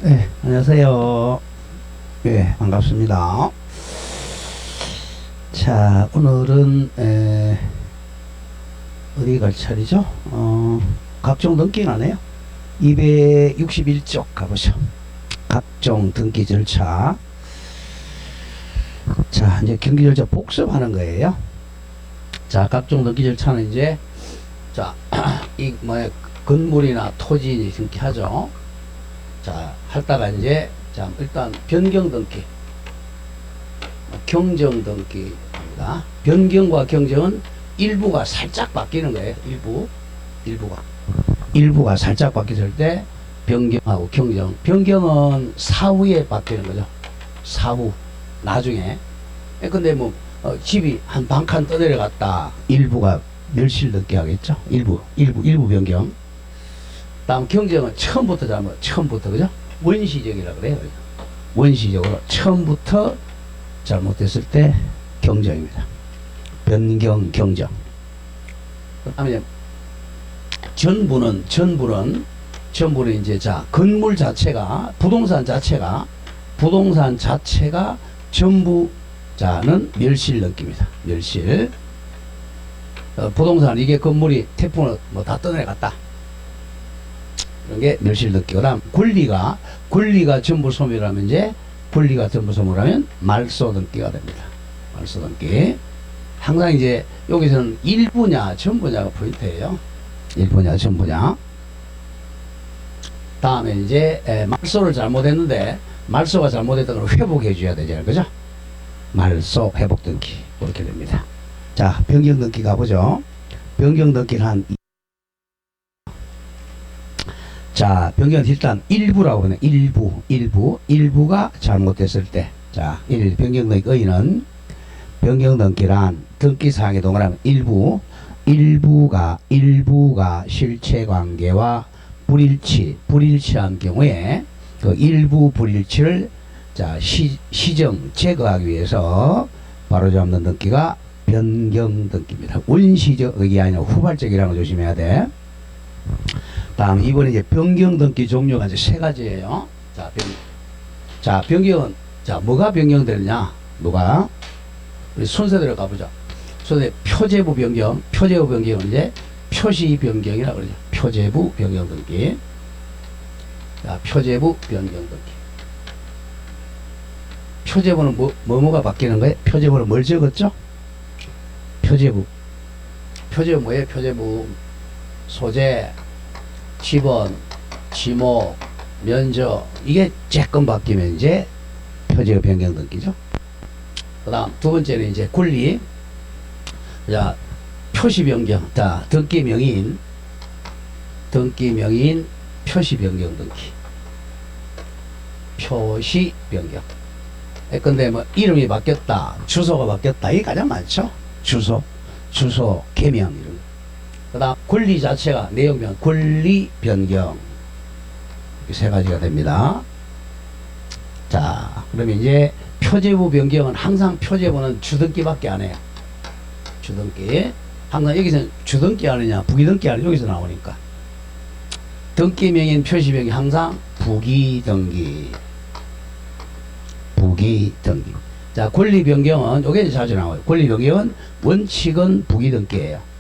네, 안녕하세요. 네, 반갑습니다. 자, 오늘은 어디 갈 차례죠? 각종 등기나네요. 261쪽 가보죠. 각종 등기 절차. 자, 이제 등기 절차 복습하는 거예요. 자, 각종 등기 절차는 이제 자, 이 건물이나 토지 등기하죠. 자, 하다가 이제 자, 일단 변경 등기, 경정 등기입니다. 변경과 경정은 일부가 살짝 바뀌는 거예요. 일부가 살짝 바뀌었을 때 변경하고 경정. 변경은 사후에 바뀌는 거죠. 사후, 나중에. 근데 뭐 집이 한 반칸 떠내려갔다. 일부가 멸실 등기 하겠죠. 일부 변경. 다음 경정은 처음부터 그죠? 원시적이라 그래요. 원시적으로 처음부터 잘못됐을 때 경정입니다. 변경, 경정. 그다음에 전부는 이제 자 건물 자체가 부동산 자체가 전부 자는 멸실 등기입니다. 멸실. 부동산 이게 건물이 태풍으로 뭐 다 떠내려갔다. 이런 게 멸실 등기. 그다음 권리가 전부 소멸하면 이제 말소 등기가 됩니다. 말소 등기. 항상 이제 여기서는 일부냐 전부냐가 포인트예요. 일부냐 전부냐. 다음에 이제 말소를 잘못했는데 말소가 잘못했던 걸 회복해 줘야 되잖아요. 그죠? 말소 회복 등기 그렇게 됩니다. 자, 변경 등기 가보죠. 변경 등기는 한 자, 변경은 일단 일부라고 하네. 일부가 잘못됐을 때. 자, 변경 등기 의의는 변경 등기란 등기사항에 동그라면 일부가 실체 관계와 불일치한 경우에 그 일부 불일치를 자, 시정 제거하기 위해서 바로잡는 등기가 변경 등기입니다. 원시적이 아니라 후발적이라는 걸 조심해야 돼. 다음 이번에 이제 변경 등기 종류가 이제 세 가지예요. 자, 변경은 자 뭐가 변경되느냐? 우리 순서대로 가보자. 순서 표제부 변경은 이제 표시 변경이라고 그러죠. 표제부 변경 등기. 자, 표제부 변경 등기. 표제부는 뭐가 바뀌는 거예요? 표제부는 뭘 적었죠? 표제부 뭐예요? 표제부 소재, 지번, 지목, 면적 이게 조금 바뀌면 이제 표제부 변경 등기죠. 그 다음 두 번째는 이제 권리. 자, 표시 변경. 자, 등기 명의인 표시 변경 등기. 표시 변경. 근데 뭐 이름이 바뀌었다, 주소가 바뀌었다, 이게 가장 많죠. 주소, 개명 이런 거. 그 다음 권리 자체가 내용명 권리 변경. 이렇게 세 가지가 됩니다. 자, 그러면 이제 표제부 변경은 항상 표제부는 주등기밖에 안 해요. 주등기. 항상 여기서 주등기 하느냐 부기등기 하느냐 여기서 나오니까. 등기명인 표시 변경 항상 부기등기. 자, 권리 변경은 요게 자주 나와요. 권리 변경은 원칙은 부기등기예요.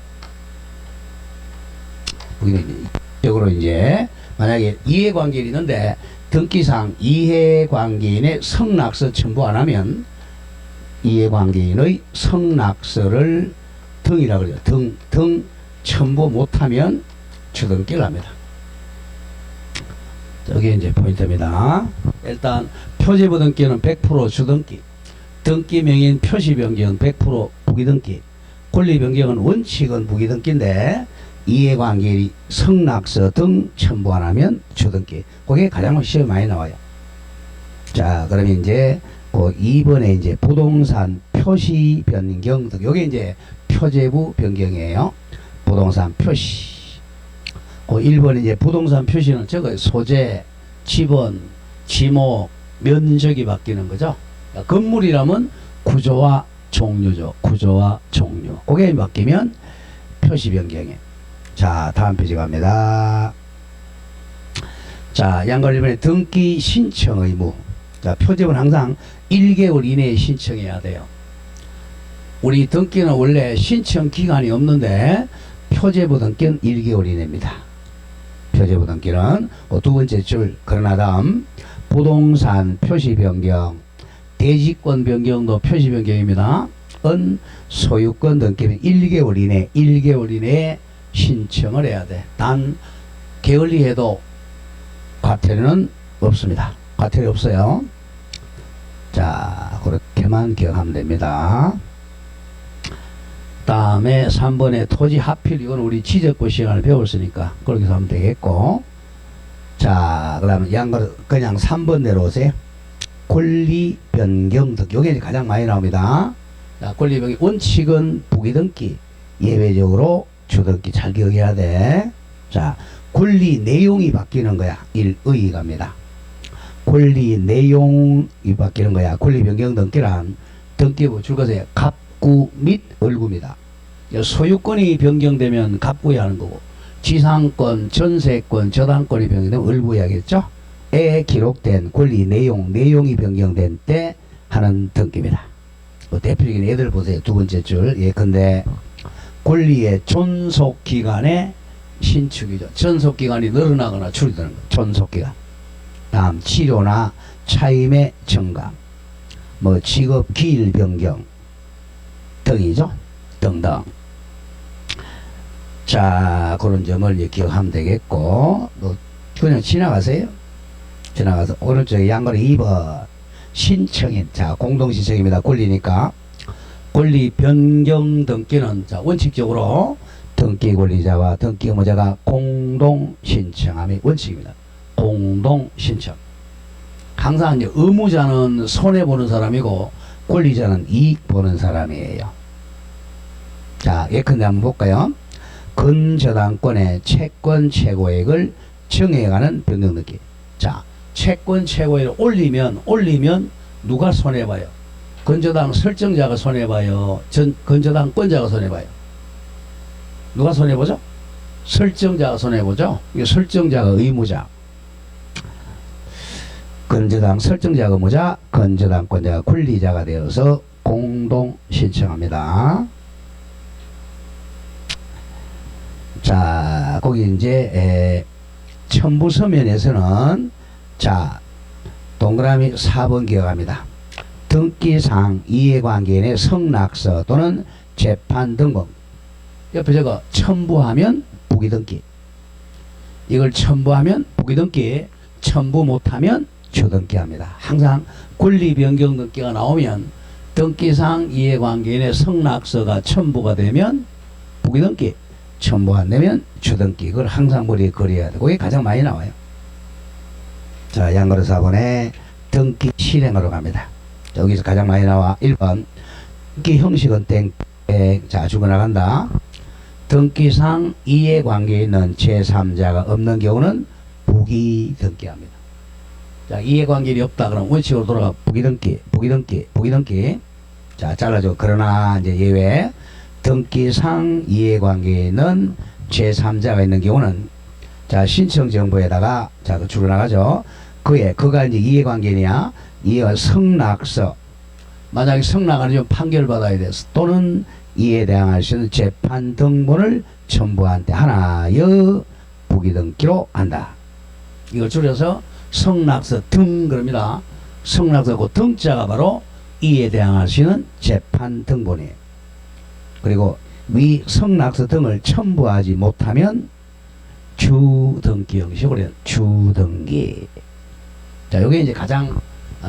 부기등기적으로 이제 만약에 이해관계인이 있는데 등기상 이해관계인의 성낙서 첨부 안 하면 이해관계인의 성낙서를 등이라고 그러죠. 등 첨부 못하면 주등기를 합니다. 여기 이제 포인트입니다. 일단 표제부 등기는 100% 주등기, 등기 명인 표시 변경은 100% 부기등기, 권리 변경은 원칙은 부기등기인데 이해관계인이 성낙서 등 첨부 안 하면 주등기. 그게 가장 시험에 많이 나와요. 자, 그러면 이제 그 2번에 이제 부동산 표시 변경 등. 요게 이제 표제부 변경이에요. 부동산 표시. 1번 이제 부동산 표시는 저거 소재, 지번, 지목, 면적이 바뀌는 거죠. 건물이라면 구조와 종류죠. 그게 바뀌면 표시 변경이에요. 자, 다음 페이지 갑니다. 자, 자, 양걸 1번에 등기 신청 의무. 자, 표제는 항상 1개월 이내에 신청해야 돼요. 우리 등기는 원래 신청 기간이 없는데 표제부 등기는 1개월 이내입니다. 표제부 등기는 두 번째 줄. 그러나 다음 부동산 표시 변경, 대지권 변경도 표시 변경입니다. 은 소유권 등기는 1개월 이내에 신청을 해야 돼. 단 게을리해도 과태료는 없습니다. 과태료 없어요. 자, 그렇게만 기억하면 됩니다. 다음에 3번에 토지 하필, 이건 우리 지적부 시간을 배웠으니까 그렇게 하면 되겠고. 자, 그러면 양걸 그냥 3번 내려오세요. 권리 변경 등기. 요게 가장 많이 나옵니다. 자, 권리 변경 원칙은 부기등기, 예외적으로 주등기. 잘 기억해야 돼. 자, 권리 내용이 바뀌는 거야. 1의 갑니다. 권리 내용이 바뀌는 거야. 권리 변경 등기란 등기부 줄것에 갑구 및 얼구입니다. 소유권이 변경되면 갑구에 하는 거고, 지상권, 전세권, 저당권이 변경되면 얼구에 하겠죠. 에 기록된 권리 내용이 변경된 때 하는 등기입니다. 대표적인 예들 보세요. 두 번째 줄. 예컨대 권리의 존속기간의 신축이죠. 존속기간이 늘어나거나 줄어드는 거. 존속기간. 다음 치료나 차임의 증감, 직업 기일 변경 등이죠. 등등. 자, 그런 점을 기억하면 되겠고, 그냥 지나가세요. 지나가서 오른쪽에 양거리 2번 신청인. 자, 공동신청입니다. 권리니까. 권리 변경 등기는 자, 원칙적으로 등기 권리자와 등기 의무자가 공동 신청함이 원칙입니다. 공동 신청. 항상 이제 의무자는 손해 보는 사람이고 권리자는 이익 보는 사람이에요. 자, 예컨대 한번 볼까요? 근저당권의 채권 최고액을 정해가는 변경 등기. 자, 채권 최고액을 올리면 누가 손해 봐요? 근저당 설정자가 손해 봐요? 근저당권자가 손해 봐요? 누가 손해 보죠? 설정자가 손해 보죠. 이게 설정자가 의무자. 근저당 설정자가 의무자, 근저당권자가 권리자가 되어서 공동 신청합니다. 자, 거기 이제 첨부 서면에서는 자, 동그라미 4번 기억합니다. 등기상 이해관계인의 성낙서 또는 재판 등본. 옆에 저거 첨부하면 부기등기. 이걸 첨부하면 부기등기, 첨부 못하면 주등기합니다. 항상 권리 변경 등기가 나오면 등기상 이해관계인의 성낙서가 첨부가 되면 부기등기, 첨부 안 되면 주등기. 이걸 항상 머리에 그려야 되고, 이게 가장 많이 나와요. 자, 양거래 4번에 등기 실행으로 갑니다. 여기서 가장 많이 나와. 1번 등기 형식은 땡. 자, 죽어나간다. 등기상 이해관계에 있는 제3자가 없는 경우는 부기등기합니다. 자, 이해관계이 없다 그러면 원칙으로 돌아가 부기등기. 자, 잘라줘. 그러나 이제 예외. 등기상 이해관계에 있는 제3자가 있는 경우는 자, 신청 정보에다가 자, 그 줄어 나가죠. 그가 이제 이해관계냐, 이해가 성낙서. 만약에 성낙을 좀 판결받아야 돼서 또는 이에 대항할 수 있는 재판 등본을 첨부한 때 하나여 부기등기로 한다. 이걸 줄여서 성낙서 등 그럽니다. 성낙서 그 등자가 바로 이에 대항할 수 있는 재판 등본이에요. 그리고 위 성낙서 등을 첨부하지 못하면 주등기 형식으로 해요. 주등기. 자, 요게 이제 가장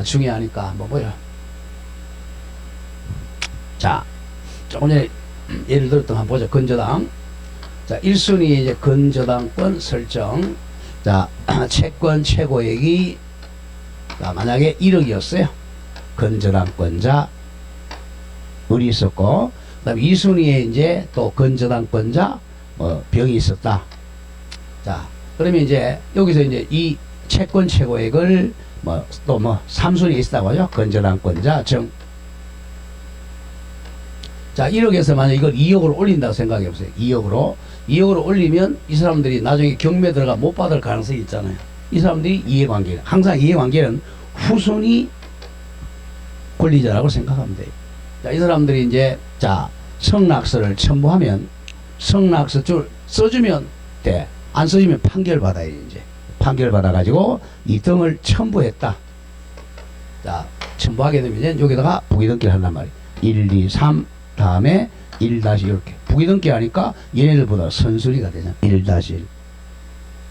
중요하니까 한번 보여. 자, 조금 전에 예를 들었던 한번 보자. 근저당. 자, 1순위 이제 근저당권 설정. 자, 채권 최고액이 자, 만약에 1억이었어요. 근저당권자 을이 있었고, 그 다음에 2순위에 이제 또 근저당권자 병이 있었다. 자, 그러면 이제 여기서 이제 이 채권 최고액을 또 3순위에 있다고 하죠. 근저당권자 정. 자, 1억에서 만약 이걸 2억으로 올린다고 생각해 보세요. 2억으로 올리면 이 사람들이 나중에 경매 들어가 못 받을 가능성이 있잖아요. 이 사람들이 이해관계, 항상 이해관계는 후손이 권리자라고 생각하면 돼요. 자, 이 사람들이 이제 자 성낙서를 첨부하면 성낙서 줄 써주면 돼. 안 써주면 판결 받아야 이제 판결 받아가지고 이 등을 첨부했다. 자 첨부하게 되면 이제 여기다가 부기등기를 한단 말이에요. 1, 2, 3 다음에 1 다시 이렇게 부기등기 하니까 얘네들보다 선순위가 되잖아. 1 다시 1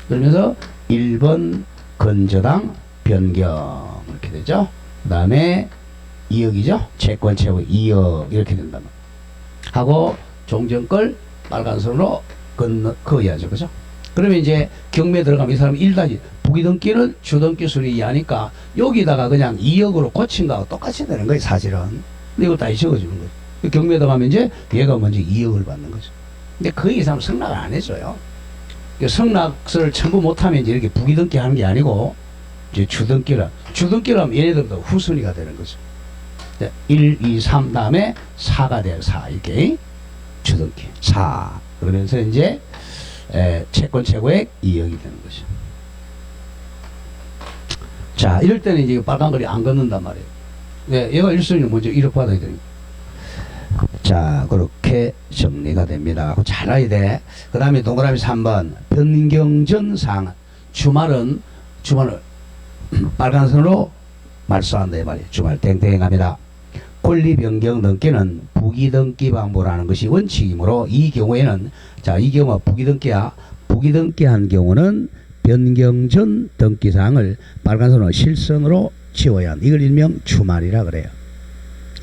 그러면서 1번 건저당 변경 이렇게 되죠. 그 다음에 2억이죠. 채권 채무 2억 이렇게 된단 말이에요. 하고 종전걸 빨간 선으로 그어야죠. 그죠? 그러면 이제 경매 들어가면 이 사람 1다시 부기등기는 주등기 수리 이하니까 여기다가 그냥 2억으로 고친 거하고 똑같이 되는 거예요. 사실은. 근데 이거 다시 적어주는 거죠. 경매 들어가면 이제 얘가 먼저 2억을 받는 거죠. 근데 그 이상 성락을 안 해줘요. 성낙서를 첨부 못하면 이제 이렇게 부기등기 하는 게 아니고 이제 주등기라면 얘네들도 후순위가 되는 거죠. 1, 2, 3 다음에 4가 돼요. 4 이렇게 주등기 4 그러면서 이제 채권 최고액 2억이 되는 거죠. 자 이럴 때는 이제 빨간 글이 안 걷는단 말이에요. 네, 얘가 1순위는 먼저 1억 받아야 됩니다. 자 그렇게 정리가 됩니다. 잘 알아야 돼. 그 다음에 동그라미 3번 변경 전 사항은 주말을 빨간 선으로 말소한다 이 말이에요. 주말 땡땡 갑니다. 권리 변경 등기는 부기등기 방법이라는 것이 원칙이므로 이 경우에는 자 이 경우 부기등기야. 부기등기한 경우는 변경 전 등기사항을 빨간 선으로 실선으로 지워야 한다. 이걸 일명 주말이라 그래요.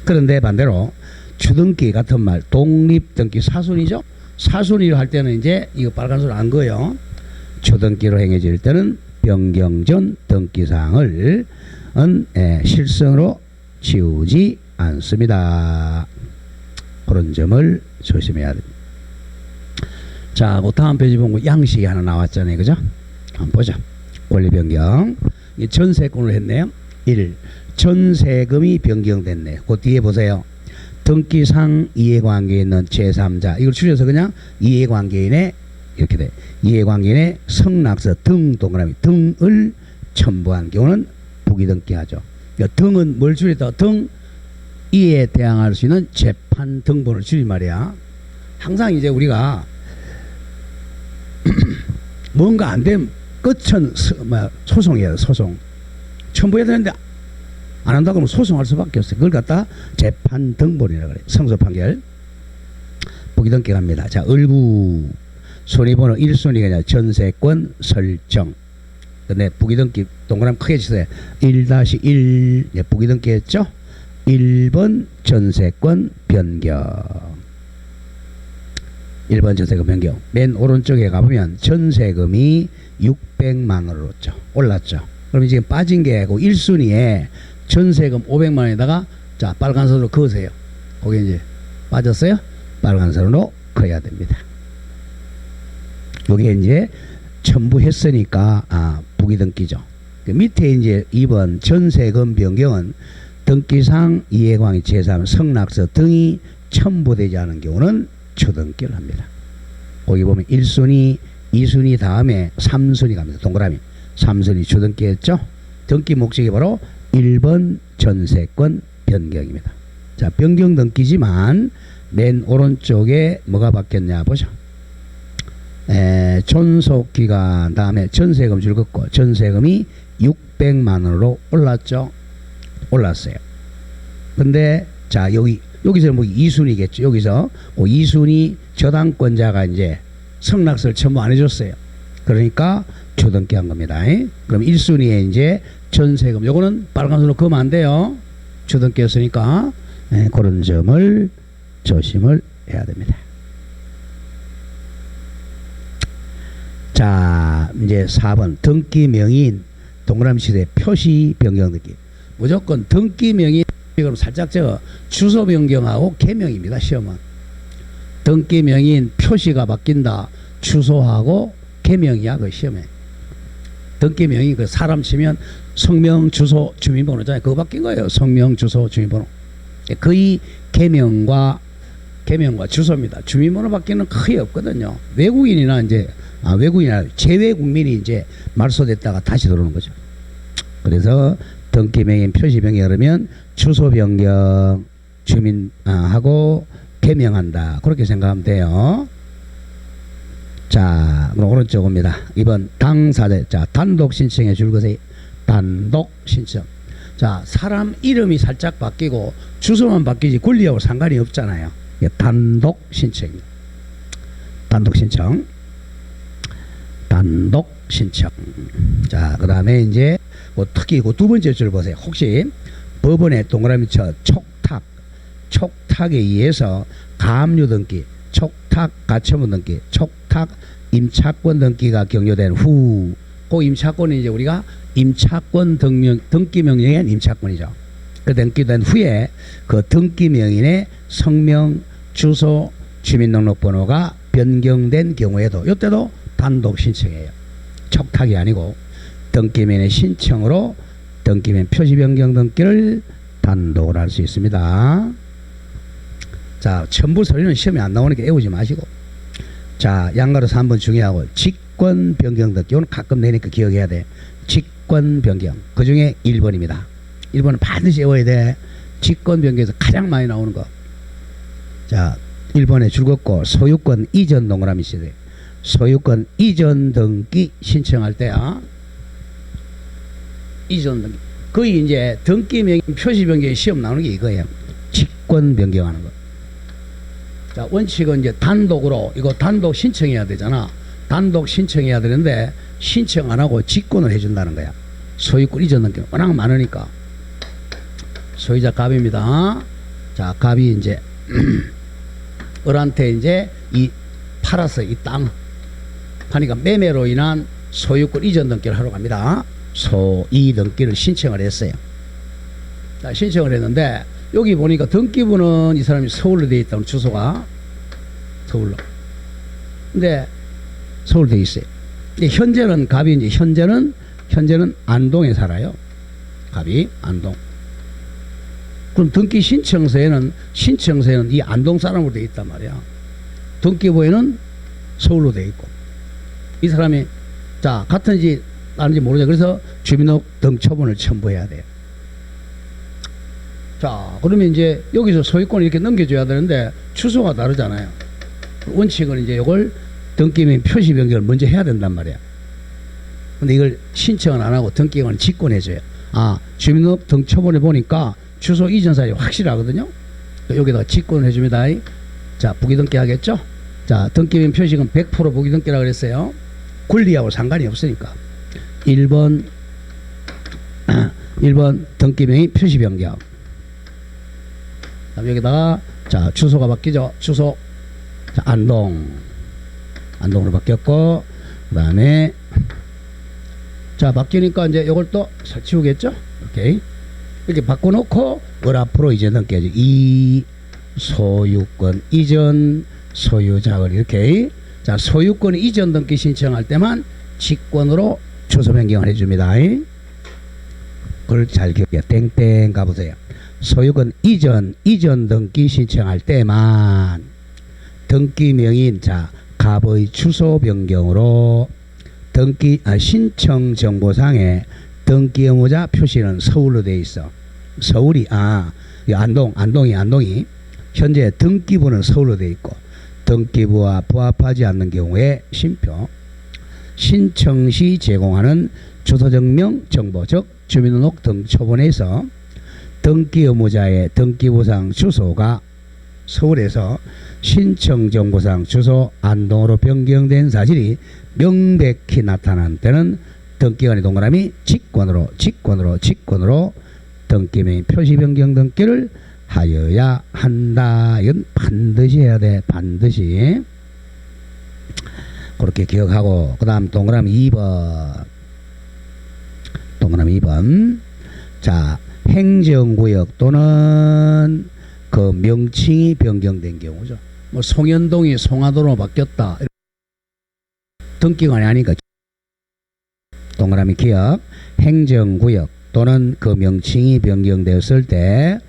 그런데 반대로 주등기 같은 말 독립등기 사순이죠. 사순위로 할 때는 이제 이거 빨간 선으로 안 그어요. 주등기로 행해질 때는 변경 전 등기사항을 실선으로 지우지 않습니다. 그런 점을 조심해야 됩니다. 자, 그 다음 페이지 보면 양식이 하나 나왔잖아요. 그죠? 한번 보자. 권리 변경. 전세권을 했네요. 1. 전세금이 변경됐네. 그 뒤에 보세요. 등기상 이해관계에 있는 제3자. 이걸 줄여서 그냥 이해관계인의 이렇게 돼. 이해관계인의 성낙서 등 동그라미 등을 첨부한 경우는 부기등기하죠. 그러니까 등은 뭘 줄였다? 등 이에 대항할 수 있는 재판 등본을 줄인 말이야. 항상 이제 우리가 뭔가 안 되면 끝은 소송이에요. 소송. 첨부해야 되는데 안 한다고 하면 소송할 수밖에 없어요. 그걸 갖다 재판 등본이라고 그래요. 성소 판결. 부기등기 갑니다. 자, 을구 손해번호 1순위가 아니라 전세권 설정. 근데 부기등기 동그라미 크게 치세요. 1-1 부기등기 했죠? 1번 전세권 변경. 1번 전세금 변경. 맨 오른쪽에 가보면 전세금이 600만 원으로 올랐죠. 그럼 지금 빠진 게 1순위에 전세금 500만 원에다가 자 빨간 선으로 그으세요. 거기 이제 빠졌어요? 빨간 선으로 그어야 됩니다. 여기에 이제 첨부했으니까 부기등기죠. 그 밑에 이제 2번 전세금 변경은 등기상 이해관계 제3 성낙서 등이 첨부되지 않은 경우는 주등기를 합니다. 거기 보면 1순위, 2순위 다음에 3순위 갑니다. 동그라미 3순위 주등기 했죠. 등기 목적이 바로 1번 전세권 변경입니다. 자, 변경 등기지만 맨 오른쪽에 뭐가 바뀌었냐 보죠. 존속기간 다음에 전세금 줄 긋고 전세금이 600만 원으로 올랐죠. 올랐어요. 근데 자 여기서 뭐 2순위겠죠. 여기서 2순위 저당권자가 이제 성낙서를 첨부 안 해줬어요. 그러니까 주등기 한 겁니다. 그럼 1순위에 이제 전세금 요거는 빨간색으로 그으면 안 돼요. 주등기 했으니까 그런 점을 조심을 해야 됩니다. 자 이제 4번 등기 명의인 동그라미 시대 표시 변경 등기. 무조건 등기 명의 그럼 살짝 적어 주소 변경하고 개명입니다. 시험은 등기 명의인 표시가 바뀐다. 주소하고 개명이야. 그 시험에 등기 명의 그 사람 치면 성명 주소 주민번호잖아요. 그거 바뀐 거예요. 성명 주소 주민번호. 거의 개명과 주소입니다. 주민번호 바뀌는 거의 없거든요. 외국인이나 이제 외국인이나 제외 국민이 이제 말소됐다가 다시 들어오는 거죠. 그래서 등기 명인 표시 변경 그러면 주소 변경 주민하고 개명한다. 그렇게 생각하면 돼요. 자, 그럼 오른쪽입니다. 2번 당사자. 자, 단독 신청해 줄 것이 단독 신청. 자, 사람 이름이 살짝 바뀌고 주소만 바뀌지 권리하고 상관이 없잖아요. 이게 단독 신청입니다. 단독 신청. 단독 신청. 자, 그 다음에 이제 특히 그 두 번째 줄 보세요. 혹시 법원에 동그라미 쳐 촉탁에 의해서 가압류 등기, 촉탁 가처분 등기, 촉탁 임차권 등기가 격려된 후, 그 임차권은 이제 우리가 임차권 등기 명령의 임차권이죠. 그 등기된 후에 그 등기 명인의 성명, 주소, 주민등록번호가 변경된 경우에도 이때도 단독 신청이에요. 촉탁이 아니고 등기면의 신청으로 등기면 표시 변경 등기를 단독으로 할 수 있습니다. 자, 첨부 서류는 시험에 안 나오니까 애우지 마시고. 자, 양가로 3번 중요하고 직권 변경 등기. 이건 가끔 내니까 기억해야 돼. 직권 변경. 그 중에 1번입니다. 1번은 반드시 외워야 돼. 직권 변경에서 가장 많이 나오는 거. 자, 1번에 줄 긋고 소유권 이전 동그라미 있어야 돼. 소유권 이전 등기 신청할 때야. 이전 등기. 거의 이제 등기 명인 표시 변경에 시험 나오는 게 이거예요. 직권 변경하는 거. 자, 원칙은 이제 단독으로 이거 단독 신청해야 되잖아. 단독 신청해야 되는데 신청 안 하고 직권을 해준다는 거야. 소유권 이전 등기는 워낙 많으니까. 소유자 갑입니다. 자, 갑이 이제 을한테 이제 이 팔아서 이 땅 파니까 매매로 인한 소유권 이전 등기를 하러 갑니다. 소이 등기를 신청을 했어요. 자, 신청을 했는데 여기 보니까 등기부는 이 사람이 서울로 되어 있다는 주소가 서울로. 근데 서울 되어 있어요. 현재는 갑이 이제 현재는 안동에 살아요. 갑이 안동. 그럼 등기 신청서에는 이 안동 사람으로 되어 있단 말이야. 등기부에는 서울로 되어 있고. 이 사람이 자 같은지 아닌지 모르죠. 그래서 주민등록등초본을 첨부해야 돼요. 자, 그러면 이제 여기서 소유권을 이렇게 넘겨줘야 되는데 주소가 다르잖아요. 원칙은 이제 이걸 등기명 표시 변경을 먼저 해야 된단 말이야. 근데 이걸 신청은 안 하고 등기명을 직권해줘요. 아, 주민등록등초본에 보니까 주소 이전 사실이 확실하거든요. 여기다가 직권을 해줍니다. 자, 부기등기 하겠죠? 자, 등기명 표시는 100% 부기등기라고 그랬어요. 권리하고 상관이 없으니까. 1번 등기명의 표시 변경. 여기다가 자, 주소가 바뀌죠. 주소. 자, 안동으로 바뀌었고, 그 다음에 자, 바뀌니까 이제 이걸 또 설치우겠죠. 오케이. 이렇게 바꿔놓고 을 앞으로 이제 넘겨야지. 이 소유권 이전 소유자를 이렇게. 자, 소유권 이전 등기 신청할 때만 직권으로 주소 변경을 해줍니다. 그걸 잘 기억해요. 땡땡 가보세요. 소유권 이전 등기 신청할 때만 등기 명인 자 갑의 주소 변경으로 신청 정보상에 등기 의무자 표시는 서울로 돼 있어. 서울이 안동이 현재 등기부는 서울로 돼 있고 등기부와 부합하지 않는 경우에 신청 시 제공하는 주소증명 정보 즉 주민등록등초본에서 등기 의무자의 등기부상 주소가 서울에서 신청정보상 주소 안동으로 변경된 사실이 명백히 나타난 때는 등기관의 동그라미 직권으로 등기명의 표시 변경 등기를 하여야 한다. 이건 반드시 해야 돼. 반드시. 그렇게 기억하고 그 다음 동그라미 2번. 자, 행정구역 또는 그 명칭이 변경된 경우죠. 뭐 송현동이 송화도로 바뀌었다. 등기관이 아니니까. 동그라미 기억. 행정구역 또는 그 명칭이 변경되었을 때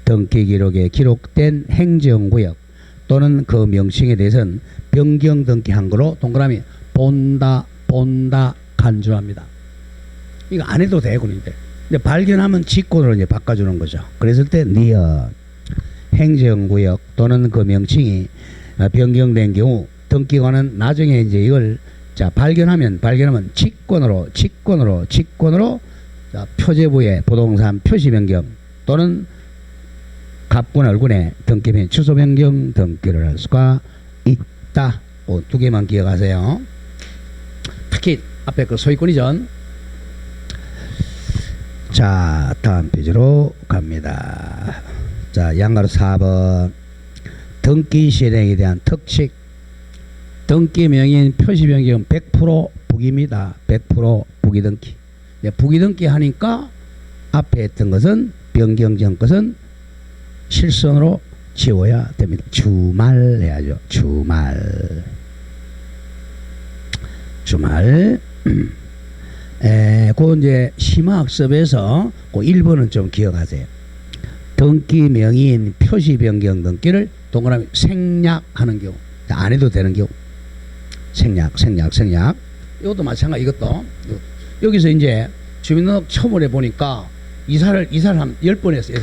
등기 기록에 기록된 행정구역 또는 그 명칭에 대해서는 변경 등기한 거로 동그라미 본다, 본다, 간주합니다. 이거 안 해도 되군인데. 근데 발견하면 직권으로 이제 바꿔주는 거죠. 그랬을 때 니은 행정구역 또는 그 명칭이 변경된 경우 등기관은 나중에 이제 이걸 자 발견하면 직권으로 자, 표제부에 부동산 표시 변경 또는 갑군 얼군에 등기 및 주소 변경 등기를 할 수가 있다. 두 개만 기억하세요. 특히 앞에 그 소유권이죠. 자, 다음 페이지로 갑니다. 자, 양가로 4번 등기 실행에 대한 특칙. 등기 명인 표시 변경 100% 북입니다. 100% 북이 등기. 북이 등기 하니까 앞에 했던 것은 변경 전 것은 실선으로 지워야 됩니다. 주말 해야죠. 주말. 그 이제 심화학습에서 그 1번은 좀 기억하세요. 등기 명인 표시 변경 등기를 동그라미 생략하는 경우. 안 해도 되는 경우. 생략. 이것도 마찬가지. 이것도 여기서 이제 주민등록 처음으로 해보니까 이사를 한 10번 했어.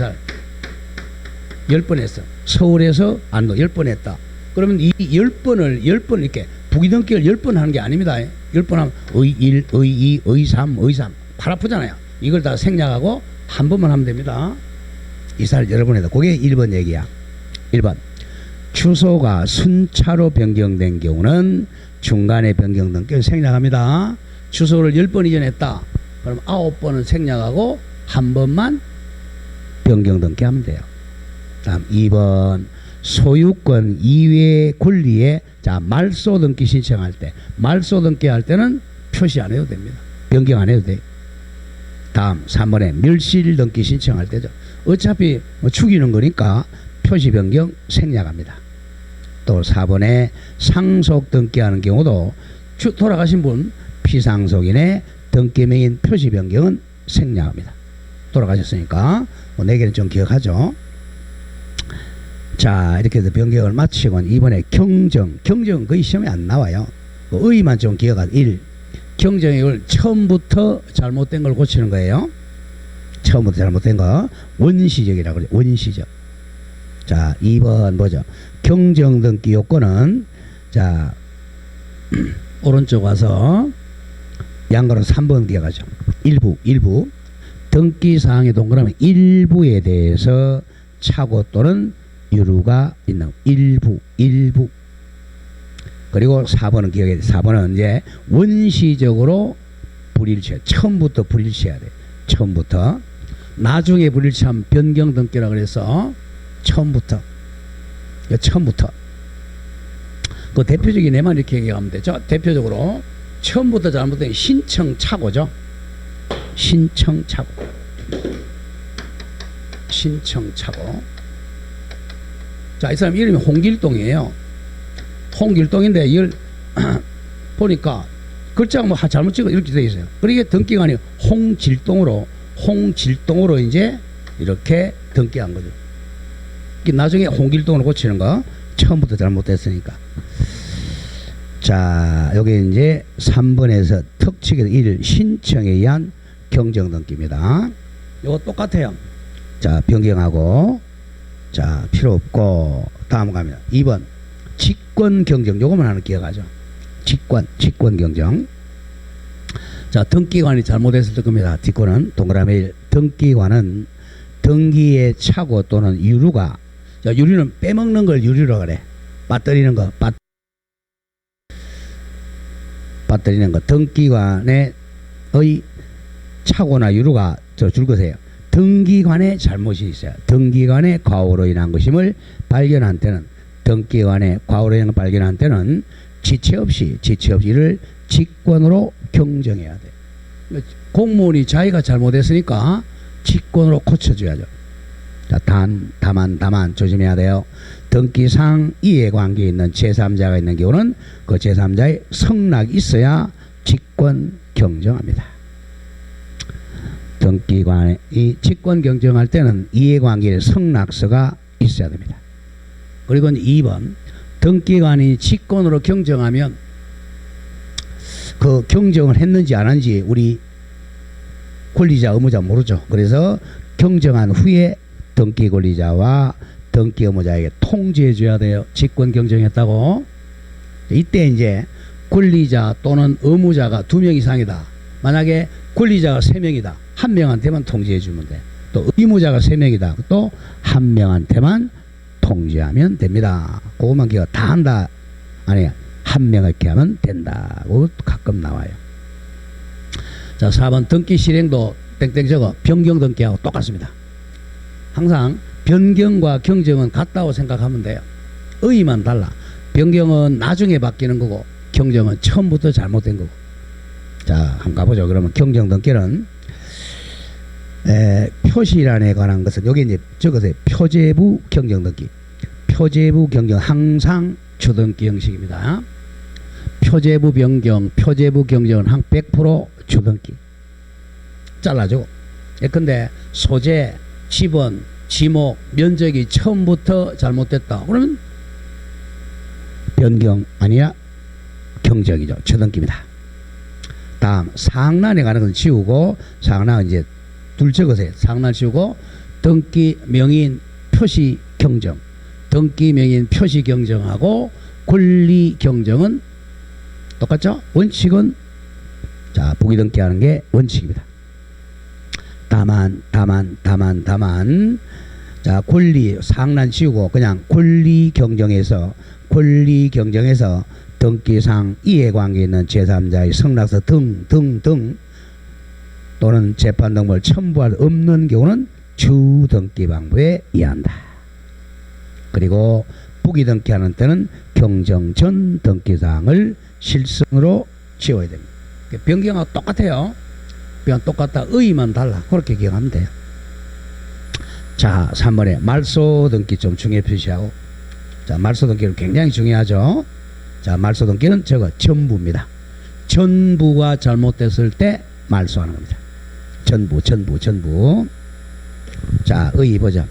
10번 했어. 서울에서 안도 10번 했다. 그러면 이 10번을 이렇게 부기등기를 10번 하는 게 아닙니다. 10번 하면 의1, 의2, 의3 팔 아프잖아요. 이걸 다 생략하고 한 번만 하면 됩니다. 이사를 여러 번 해도. 그게 1번 얘기야. 1번 주소가 순차로 변경된 경우는 중간에 변경 등기를 생략합니다. 주소를 10번 이전했다. 그럼 9번은 생략하고 한 번만 변경 등기하면 돼요. 다음 2번 소유권 이외의 권리에 자 말소 등기 신청할 때 말소 등기할 때는 표시 안 해도 됩니다. 변경 안 해도 돼요. 다음 3번에 멸실 등기 신청할 때죠. 어차피 죽이는 거니까 표시 변경 생략합니다. 또 4번에 상속 등기하는 경우도 돌아가신 분 피상속인의 등기명인 표시 변경은 생략합니다. 돌아가셨으니까 4개는 좀 기억하죠. 자, 이렇게 해서 변경을 마치고 이번에 경정은 거의 시험에 안 나와요. 의의만 좀 기억하세요. 1. 경정을 처음부터 잘못된 걸 고치는 거예요. 처음부터 잘못된 거 원시적이라고 그래요. 원시적. 자, 2번 뭐죠? 경정 등기 요건은 자 오른쪽 와서 양가로 3번 기억하죠. 일부 등기 사항의 동그라미 일부에 대해서 착오 또는 유루가 있는 일부. 그리고 4번은 기억해야 돼. 4번은 이제 원시적으로 불일치. 처음부터 불일치해야 돼. 처음부터. 나중에 불일치하면 변경 등기라 그래서 처음부터. 그 대표적인 예만 이렇게 얘기하면 되죠. 대표적으로 처음부터 잘못된 신청착오죠. 신청착오. 자, 이 사람 이름이 홍길동이에요. 홍길동인데 이걸 보니까 글자가 뭐 잘못 찍어 이렇게 되어 있어요. 그러니까 등기관이 홍질동으로 이제 이렇게 등기한 거죠. 나중에 홍길동으로 고치는 거 처음부터 잘못됐으니까. 자, 여기 이제 3번에서 특칙의 1 신청에 의한 경정 등기입니다. 이거 똑같아요. 자, 변경하고 자 필요 없고 다음 갑니다. 2번 직권 경정. 요거만 하나 기억하죠. 직권 경정. 자, 등기관이 잘못했을 겁니다. 뒷권은 동그라미 1. 등기관은 등기의 착오 또는 유류가 자, 유류는 빼먹는 걸 유류라고 그래. 빠뜨리는 거. 빠뜨리는 거. 등기관의 착오나 유류가 줄 것이에요. 등기관의 잘못이 있어요. 등기관의 과오로 인한 것임을 발견한 때는 등기관의 과오로 인한 걸 발견한 때는 지체 없이 이를 직권으로 경정해야 돼. 공무원이 자기가 잘못했으니까 직권으로 고쳐줘야죠. 자, 다만 조심해야 돼요. 등기상 이해관계에 있는 제3자가 있는 경우는 그 제3자의 성락이 있어야 직권 경정합니다. 등기관이 직권 경정할 때는 이해관계의 성락서가 있어야 됩니다. 그리고 2번 등기관이 직권으로 경정하면 그 경정을 했는지 안 했는지 우리 권리자 의무자 모르죠. 그래서 경정한 후에 등기 권리자와 등기 의무자에게 통지해 줘야 돼요. 직권 경정했다고. 이때 이제 권리자 또는 의무자가 2명 이상이다. 만약에 권리자가 3명이다. 1명한테만 통지해 주면 돼. 또 의무자가 3명이다. 또 1명한테만 통지하면 됩니다. 그것만 기가 다 한다. 아니, 1명에게 하면 된다고 가끔 나와요. 자, 4번 등기 실행도 땡땡 적어 변경 등기하고 똑같습니다. 항상 변경과 경정은 같다고 생각하면 돼요. 의의만 달라. 변경은 나중에 바뀌는 거고 경정은 처음부터 잘못된 거고. 자, 한번 가보죠. 그러면 경정 등기는 표시란에 관한 것은 여기 이제 적으세요. 표제부 경정 등기. 표제부 경정 항상 주등기 형식입니다. 표제부 변경, 표제부 경정은 한 100% 주등기. 잘라주고. 예컨대 소재, 지번, 지목, 면적이 처음부터 잘못됐다. 그러면 변경 아니야 경정이죠. 주등기입니다. 다음 상란에 관한 것은 지우고, 상란은 이제 둘 적으세요. 상란 지우고 등기 명인 표시 경정, 등기 명인 표시 경정하고 권리 경정은 똑같죠? 원칙은 자 부기등기하는 게 원칙입니다. 다만 자 권리 상란 지우고 그냥 권리 경정에서 등기상 이해관계 있는 제3자의 성락서 등 또는 재판 등본을 첨부할 없는 경우는 주등기 방법에 의한다. 그리고 부기등기하는 때는 경정 전 등기사항을 실승으로 지워야 됩니다. 변경하고 똑같아요. 그냥 똑같다. 의의만 달라. 그렇게 기억하면 돼요. 자, 3번에 말소 등기 좀 중요히 표시하고. 자, 말소 등기는 굉장히 중요하죠. 자, 말소 등기는 저거 전부입니다. 전부가 잘못됐을 때 말소하는 겁니다. 전부. 자, 의의 보자.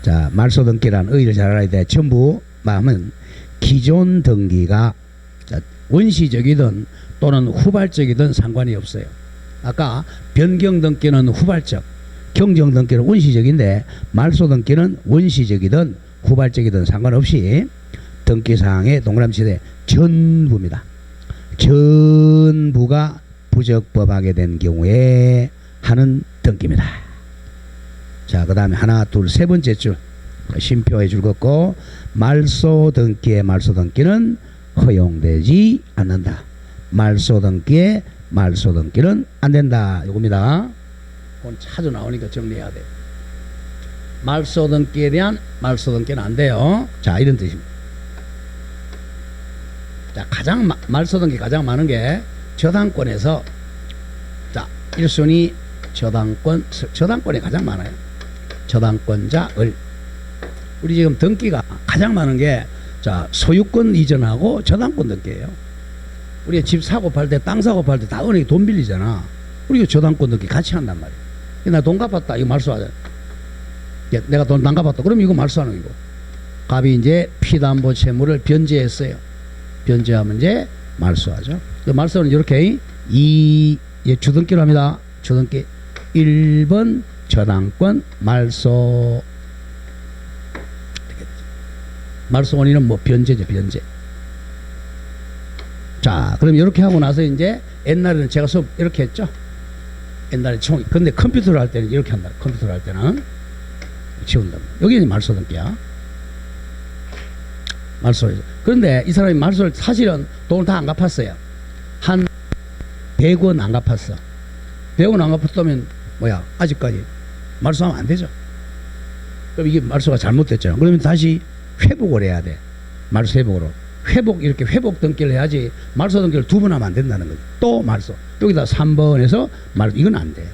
자, 말소 등기란 의의를 잘 알아야 돼. 전부 마음은 기존 등기가 자, 원시적이든 또는 후발적이든 상관이 없어요. 아까 변경 등기는 후발적, 경정 등기는 원시적인데 말소 등기는 원시적이든 후발적이든 상관없이 등기사항에 동그라미치되 전부입니다. 전부가 부적법하게 된 경우에 하는 등기입니다. 자, 그 다음에 하나, 둘, 세 번째 줄 심표해 줄 것고 말소 등기는 허용되지 않는다. 말소 등기는 안 된다. 이겁니다. 그건 자주 나오니까 정리해야 돼. 말소 등기에 대한 말소 등기는 안 돼요. 자, 이런 뜻입니다. 자, 말소 등기 가장 많은 게 저당권에서 자, 1순위 저당권이 가장 많아요. 저당권자 을. 우리 지금 등기가 가장 많은 게 자, 소유권 이전하고 저당권 등기예요. 우리 집 사고 팔 때, 땅 사고 팔 때 다 은행에 돈 빌리잖아. 우리가 저당권 등기 같이 한단 말이야. 나 돈 갚았다. 이거 말소하자. 내가 돈 안 갚았다. 그럼 이거 말소하는 거고. 갑이 이제 피담보 채무를 변제했어요. 변제하면 이제 말소하죠. 그 말소는 이렇게 주등기로 합니다. 주등기 1번 저당권 말소. 말소 원인은 뭐 변제죠. 변제. 자, 그럼 이렇게 하고 나서 이제 옛날에는 제가 수업 이렇게 했죠. 옛날에 근데 컴퓨터로 할 때는 이렇게 한다. 컴퓨터로 할 때는 지운다. 여기는 말소 등기야. 말소죠. 그런데 이 사람이 말소를 사실은 돈을 다 안 갚았어요. 한 100원 안 갚았어. 100원 안 갚았다면 뭐야? 아직까지 말소하면 안 되죠. 그럼 이게 말소가 잘못됐잖아. 그러면 다시 회복을 해야 돼. 말소 회복으로. 이렇게 회복 등기를 해야지 말소 등기를 2번 하면 안 된다는 거죠. 또 말소. 여기다 3번에서 이건 안 돼요.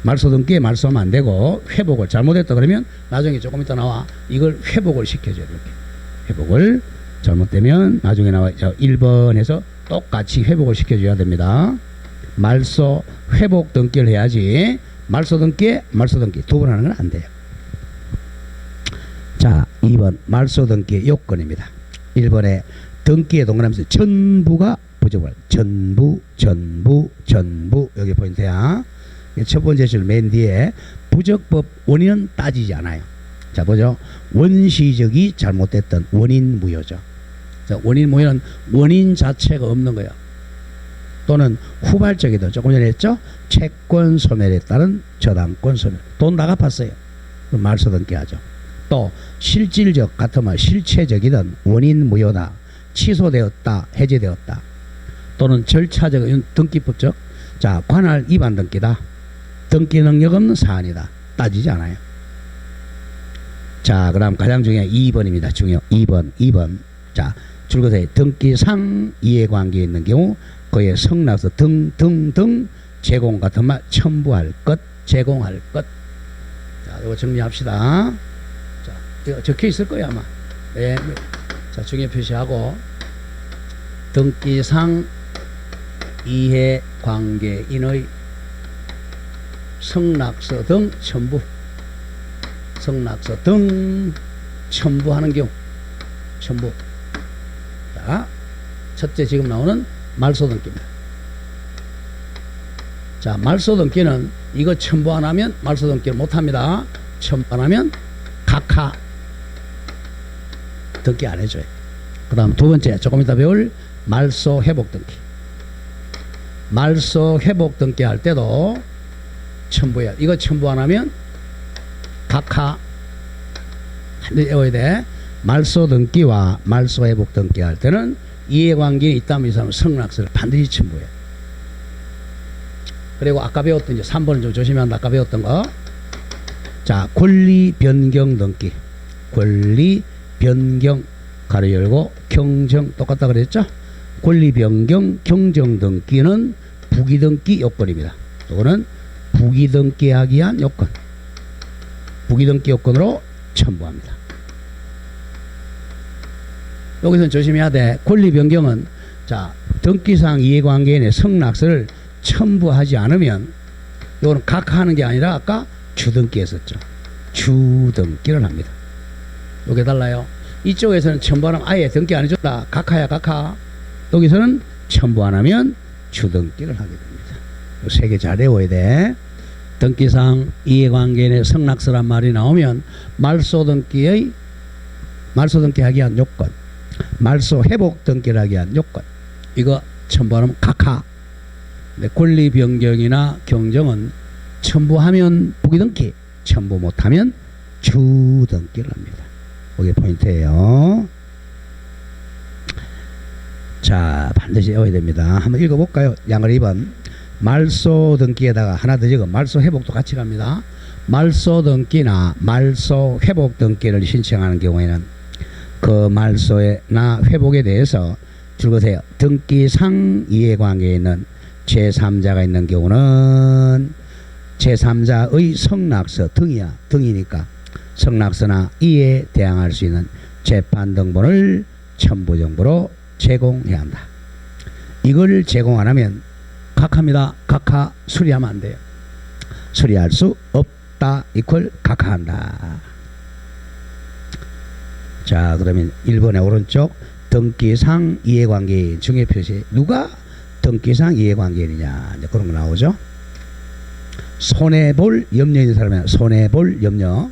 말소 등기에 말소하면 안 되고 회복을 잘못했다 그러면 나중에 조금 이따 나와 이걸 회복을 시켜줘요. 이렇게. 회복을 잘못되면 나중에 나와 1번에서 똑같이 회복을 시켜줘야 됩니다. 말소 회복 등기를 해야지 말소 등기 2번 하는 건 안 돼요. 자, 2번 말소 등기 요건입니다. 1번에 등기에 동그라미에서 전부가 부족을 전부 여기 포인트야. 첫 번째 줄 맨 뒤에 부적법 원인은 따지지 않아요. 자 보죠. 원시적이 잘못됐던 원인 무효죠. 자, 원인 무효는 원인 자체가 없는 거예요. 또는 후발적이든 조금 전에 했죠. 채권 소멸에 따른 저당권 소멸. 돈 다 갚았어요. 말소등기 하죠. 또 실질적 같으면 실체적이든 원인 무효다. 취소되었다. 해제되었다. 또는 절차적 등기법적. 자 관할 위반 등기다. 등기 능력 없는 사안이다. 따지지 않아요. 자 그 다음 가장 중요한 2번입니다. 중요 2번. 자 줄거서에 등기상 이해관계 있는 경우 그의 성락서 등 제공 같은 말 첨부할 것 제공할 것. 자 이거 정리합시다. 자 이거 적혀 있을 거야 아마. 네. 자 중요 표시하고 등기상 이해관계인의 성락서 등 첨부. 성락서 등 첨부하는 경우 첨부. 자 첫째 지금 나오는 말소등기입니다. 자 말소등기는 이거 첨부 안 하면 말소등기를 못합니다. 첨부 안 하면 각하 등기 안 해줘요. 그 다음 두 번째 조금 이따 배울 말소회복등기. 말소회복등기 할 때도 첨부해야. 이거 첨부 안 하면 각하 반드시 외워야 돼. 말소등기와 말소회복등기 할 때는 이해관계에 있다면 이 사람은 성락서를 반드시 첨부해. 그리고 아까 배웠던 이제 3번은 좀 조심해야 한다. 아까 배웠던 거. 자 권리 변경 등기. 권리 변경 가로 열고 경정 똑같다 그랬죠. 권리 변경 경정 등기는 부기등기 요건입니다. 이거는 부기등기하기 위한 요건. 부기등기 요건으로 첨부합니다. 여기서는 조심해야 돼. 권리 변경은 자 등기상 이해관계인의 성락서를 첨부하지 않으면 이거는 각하하는 게 아니라 아까 주등기 했었죠. 주등기를 합니다. 요게 달라요. 이쪽에서는 첨부하면 아예 등기 안 해줬다. 각하야 각하. 여기서는 첨부 안 하면 주등기를 하게 됩니다. 요 세 개 잘 외워야 돼. 등기상 이해관계인의 성락서란 말이 나오면 말소등기 하기 위한 요건, 말소회복등기를 하기 위한 요건, 이거 첨부하면 각하. 권리 변경이나 경정은 첨부하면 부기등기, 첨부 못하면 주등기를 합니다. 그게 포인트예요. 자 반드시 외워야 됩니다. 한번 읽어볼까요? 양을 2번. 말소등기에다가 하나 더 적어 말소회복도 같이 갑니다. 말소등기나 말소회복등기를 신청하는 경우에는 그 말소나 회복에 대해서 줄거세요. 등기상 이해관계에 있는 제3자가 있는 경우는 제3자의 성락서 등이니까 성락서나 이에 대항할 수 있는 재판 등본을 첨부 정보로 제공해야 한다. 이걸 제공 안 하면 각하입니다. 각하 수리하면 안 돼요. 수리할 수 없다. 이퀄 각하한다. 자 그러면 1번의 오른쪽 등기상 이해관계인 중요 표시. 누가 등기상 이해관계인이냐 이제 그런 거 나오죠. 손해볼 염려 있는 사람은 손해볼 염려.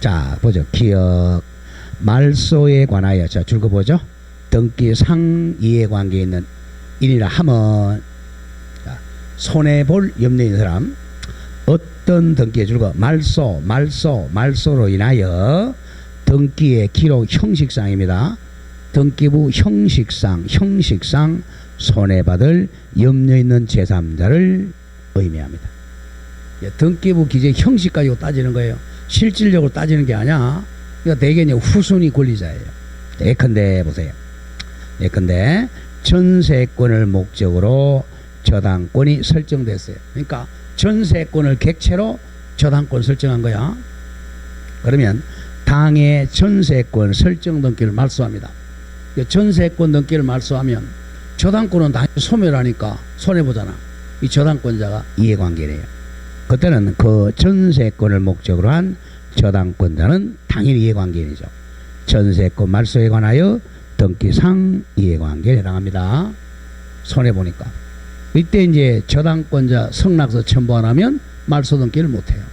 자 보죠. 기억 말소에 관하여 자 줄거 보죠. 등기상 이해관계에 있는 인이라 하면 자, 손해볼 염려 있는 사람 어떤 등기에 줄거 말소로 인하여 등기의 기록 형식상입니다. 등기부 형식상 손해받을 염려 있는 제3자를 의미합니다. 등기부 기재 형식 가지고 따지는 거예요. 실질적으로 따지는 게 아니야. 그러니까 대개 후순위 권리자예요. 예컨대 보세요. 예컨대 전세권을 목적으로 저당권이 설정됐어요. 그러니까 전세권을 객체로 저당권 설정한 거야. 그러면 당의 전세권 설정 등기를 말소합니다. 전세권 등기를 말소하면 저당권은 당연히 소멸하니까 손해보잖아. 이 저당권자가 이해관계래요. 그때는 그 전세권을 목적으로 한 저당권자는 당연히 이해관계인이죠. 전세권 말소에 관하여 등기상 이해관계에 해당합니다. 손해보니까. 이때 이제 저당권자 성낙서 첨부 안 하면 말소 등기를 못해요.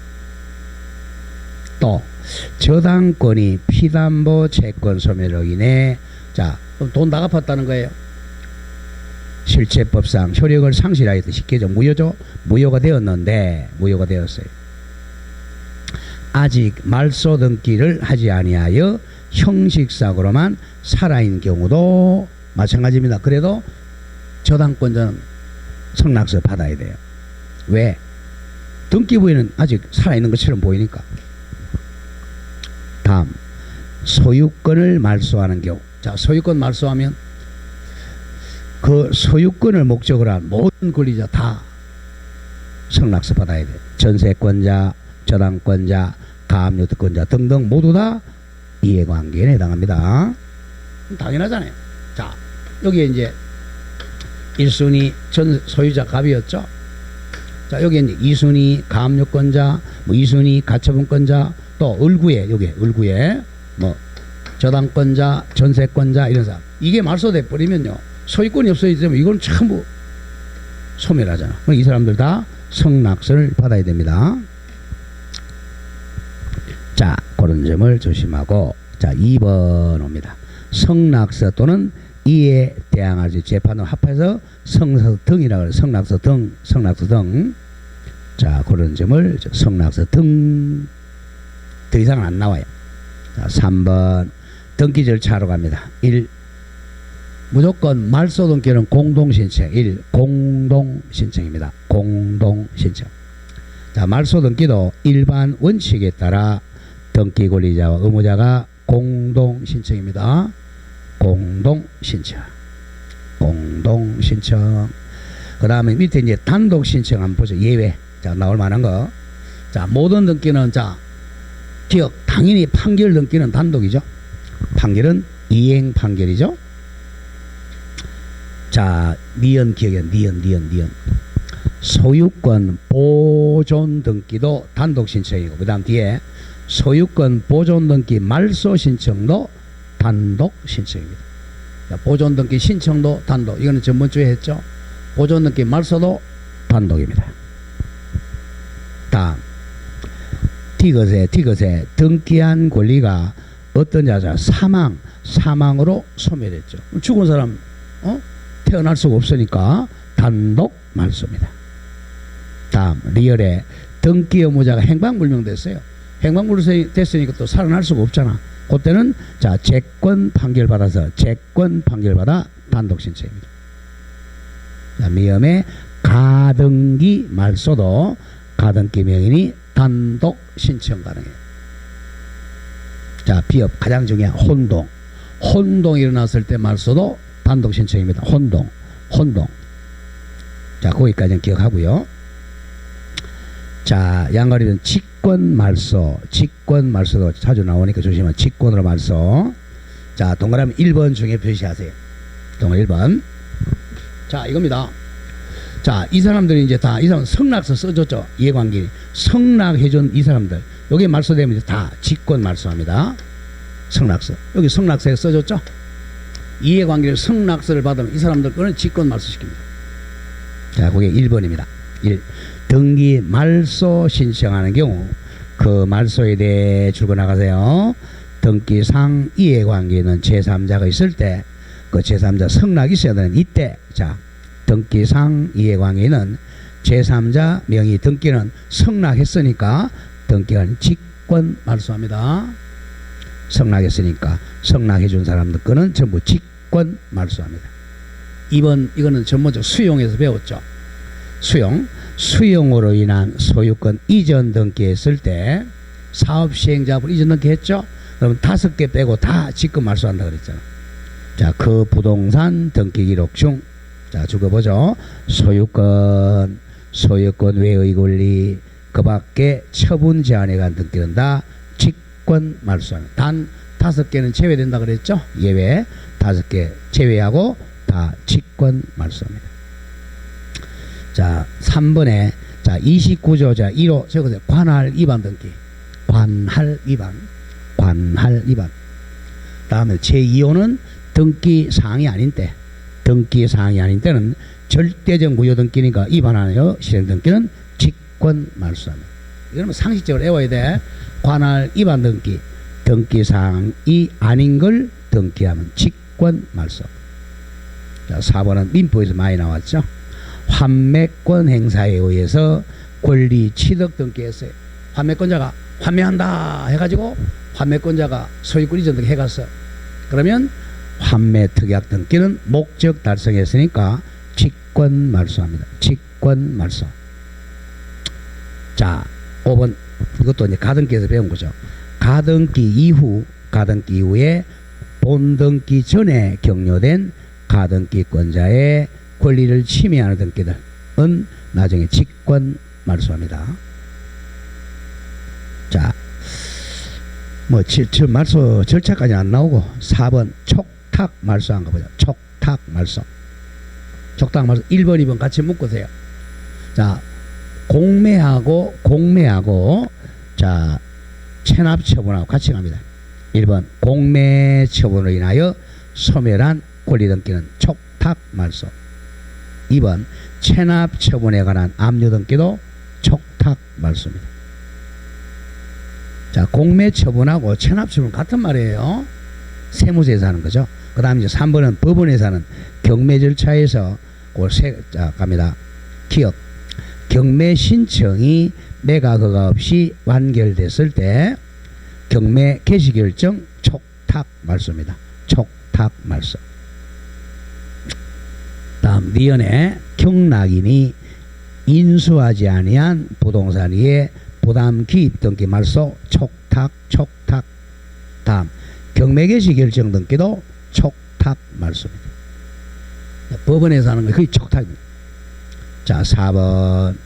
또 저당권이 피담보 채권 소멸로 인해 자 돈 다 갚았다는 거예요. 실체법상 효력을 상실하였다. 쉽게죠. 무효죠. 무효가 되었는데 무효가 되었어요. 아직 말소 등기를 하지 아니하여 형식상으로만 살아있는 경우도 마찬가지입니다. 그래도 저당권자는 성낙서 받아야 돼요. 왜? 등기 부인은 아직 살아있는 것처럼 보이니까. 다음 소유권을 말소하는 경우. 자, 소유권 말소하면 그 소유권을 목적으로 한 모든 권리자 다 성낙서 받아야 돼요. 전세권자, 저당권자, 가압류특권자 등등 모두 다 이해관계에 해당합니다. 당연하잖아요. 자, 여기에 이제 1순위 전 소유자 갑이었죠. 자, 여기에 이제 2순위 가압류권자, 뭐 2순위 가처분권자, 또 을구에 여기 을구에 뭐 저당권자, 전세권자 이런 사람. 이게 말소돼 버리면요. 소유권이 없어지면 이건 전부 소멸하잖아. 이 사람들 다 성낙서를 받아야 됩니다. 자, 그런 점을 조심하고 자 2번 옵니다. 성낙서 또는 이에 대항할 수 재판을 합해서 성낙서 등이라고 해요. 성낙서 등, 성낙서 등. 자, 그런 점을 성낙서 등. 더 이상은 안 나와요. 자, 3번 등기 절차로 갑니다. 1. 무조건 말소 등기는 공동신청. 1. 공동신청입니다. 공동신청. 자, 말소 등기도 일반 원칙에 따라 등기 권리자와 의무자가 공동신청입니다. 공동신청. 공동신청. 그 다음에 밑에 이제 단독신청 한번 보죠. 예외. 자, 나올 만한 거. 자, 모든 등기는 자, 기억. 당연히 판결 등기는 단독이죠. 판결은 이행 판결이죠. 자, 니은 기억이야. 니은. 소유권 보존 등기도 단독 신청이고, 그 다음 뒤에 소유권 보존 등기 말소 신청도 단독 신청입니다. 자, 보존 등기 신청도 단독. 이거는 전번주에 했죠. 보존 등기 말소도 단독입니다. 다음 디귿에 등기한 권리가 어떤 자자 사망으로 소멸했죠. 죽은 사람 태어날 수가 없으니까 단독 말소입니다. 다음 리얼에 등기 의무자가 행방불명됐어요. 행방불명됐으니까 또 살아날 수가 없잖아. 그때는 자 채권 판결 받아 단독 신청입니다. 자, 미음에 가등기 말소도 가등기 명인이 단독 신청 가능해요. 자, 비업 가장 중요한 혼동이 일어났을 때 말소도 단독 신청입니다. 혼동. 자, 거기까지는 기억하고요. 자, 양가리는 직권 말소도 자주 나오니까 조심하세요. 직권으로 말소. 자, 동그라미 1번 중에 표시하세요. 동그라미 1번. 자, 이겁니다. 자, 이 사람들이 이제 다, 이 사람 성낙서 써줬죠. 이해관계. 성낙해준 이 사람들. 여기 말소되면 이제 다 직권 말소합니다. 성낙서. 여기 성낙서에 써줬죠. 이해관계를 성낙서를 받으면 이 사람들 거는 직권 말소시킵니다. 자, 그게 1번입니다. 1. 등기 말소 신청하는 경우 그 말소에 대해 줄거 나가세요. 등기상 이해관계는 제3자가 있을 때 그 제3자 성낙이 있어야 되는 이때 자 등기상 이해관계는 제3자 명의 등기는 성낙했으니까 등기가 직권 말소합니다. 성낙했으니까 성낙해준 사람들 거는 전부 직권 말소합니다. 2번 이거는 전문적 수용에서 배웠죠. 수용으로 인한 소유권 이전 등기했을 때 사업 시행자분 이전 등기했죠. 그러면 5개 빼고 다 직권 말소한다 그랬잖아. 자, 그 부동산 등기 기록 중 자, 적어보죠. 소유권 외의 권리 그 밖에 처분 제한에 관한 등기는 다 직권 말소합니다. 단 5개는 제외된다 그랬죠. 예외 5개 제외하고 다 직권 말소합니다. 자, 3번에 자 29조 자 1호 적으세요. 관할 위반 등기. 관할 위반. 다음에 제2호는 등기 사항이 아닌 때, 등기 사항이 아닌 때는 절대적 무효 등기니까 위반하여 실행 등기는 직권 말소합니다. 이거는 상식적으로 외워야 돼. 관할 위반 등기, 등기 사항이 아닌 걸 등기하면 직권 말소. 자, 4번은 민법에서 많이 나왔죠. 환매권 행사에 의해서 권리 취득 등기했어요. 환매권자가 환매한다 해가지고 환매권자가 소유권 이전 등기 해갔어. 그러면 환매 특약 등기는 목적 달성했으니까 직권 말소합니다. 직권 말소. 자, 5번 이것도 이제 가등기에서 배운 거죠. 가등기 이후에 본등기 전에 격려된 가등기권자의 권리를 침해하는 등기들은 나중에 직권 말소합니다. 자, 뭐 말소 절차까지 안 나오고 4번 촉탁 말소한 거 보죠. 촉탁 말소. 촉탁 말소 1번 2번 같이 묶으세요. 자, 공매하고 자 체납 처분하고 같이 갑니다. 1번 공매 처분으로 인하여 소멸한 권리 등기는 촉탁 말소. 2번 체납 처분에 관한 압류 등기도 촉탁 말소입니다. 자, 공매 처분하고 체납 처분 같은 말이에요. 세무서에서 하는 거죠. 그 다음 이제 3번은 법원에서 하는 경매 절차에서 자, 갑니다. 기억. 경매 신청이 매각 허가 없이 완결됐을 때 경매 개시 결정 촉탁 말소입니다. 촉탁 말소. 다음 리언의 경락인이 인수하지 아니한 부동산 위에 부담 기입 등기 말소 촉탁. 다음 경매 개시 결정 등기도 촉탁 말소입니다. 법원에서 하는 거 거의 촉탁입니다. 자, 4번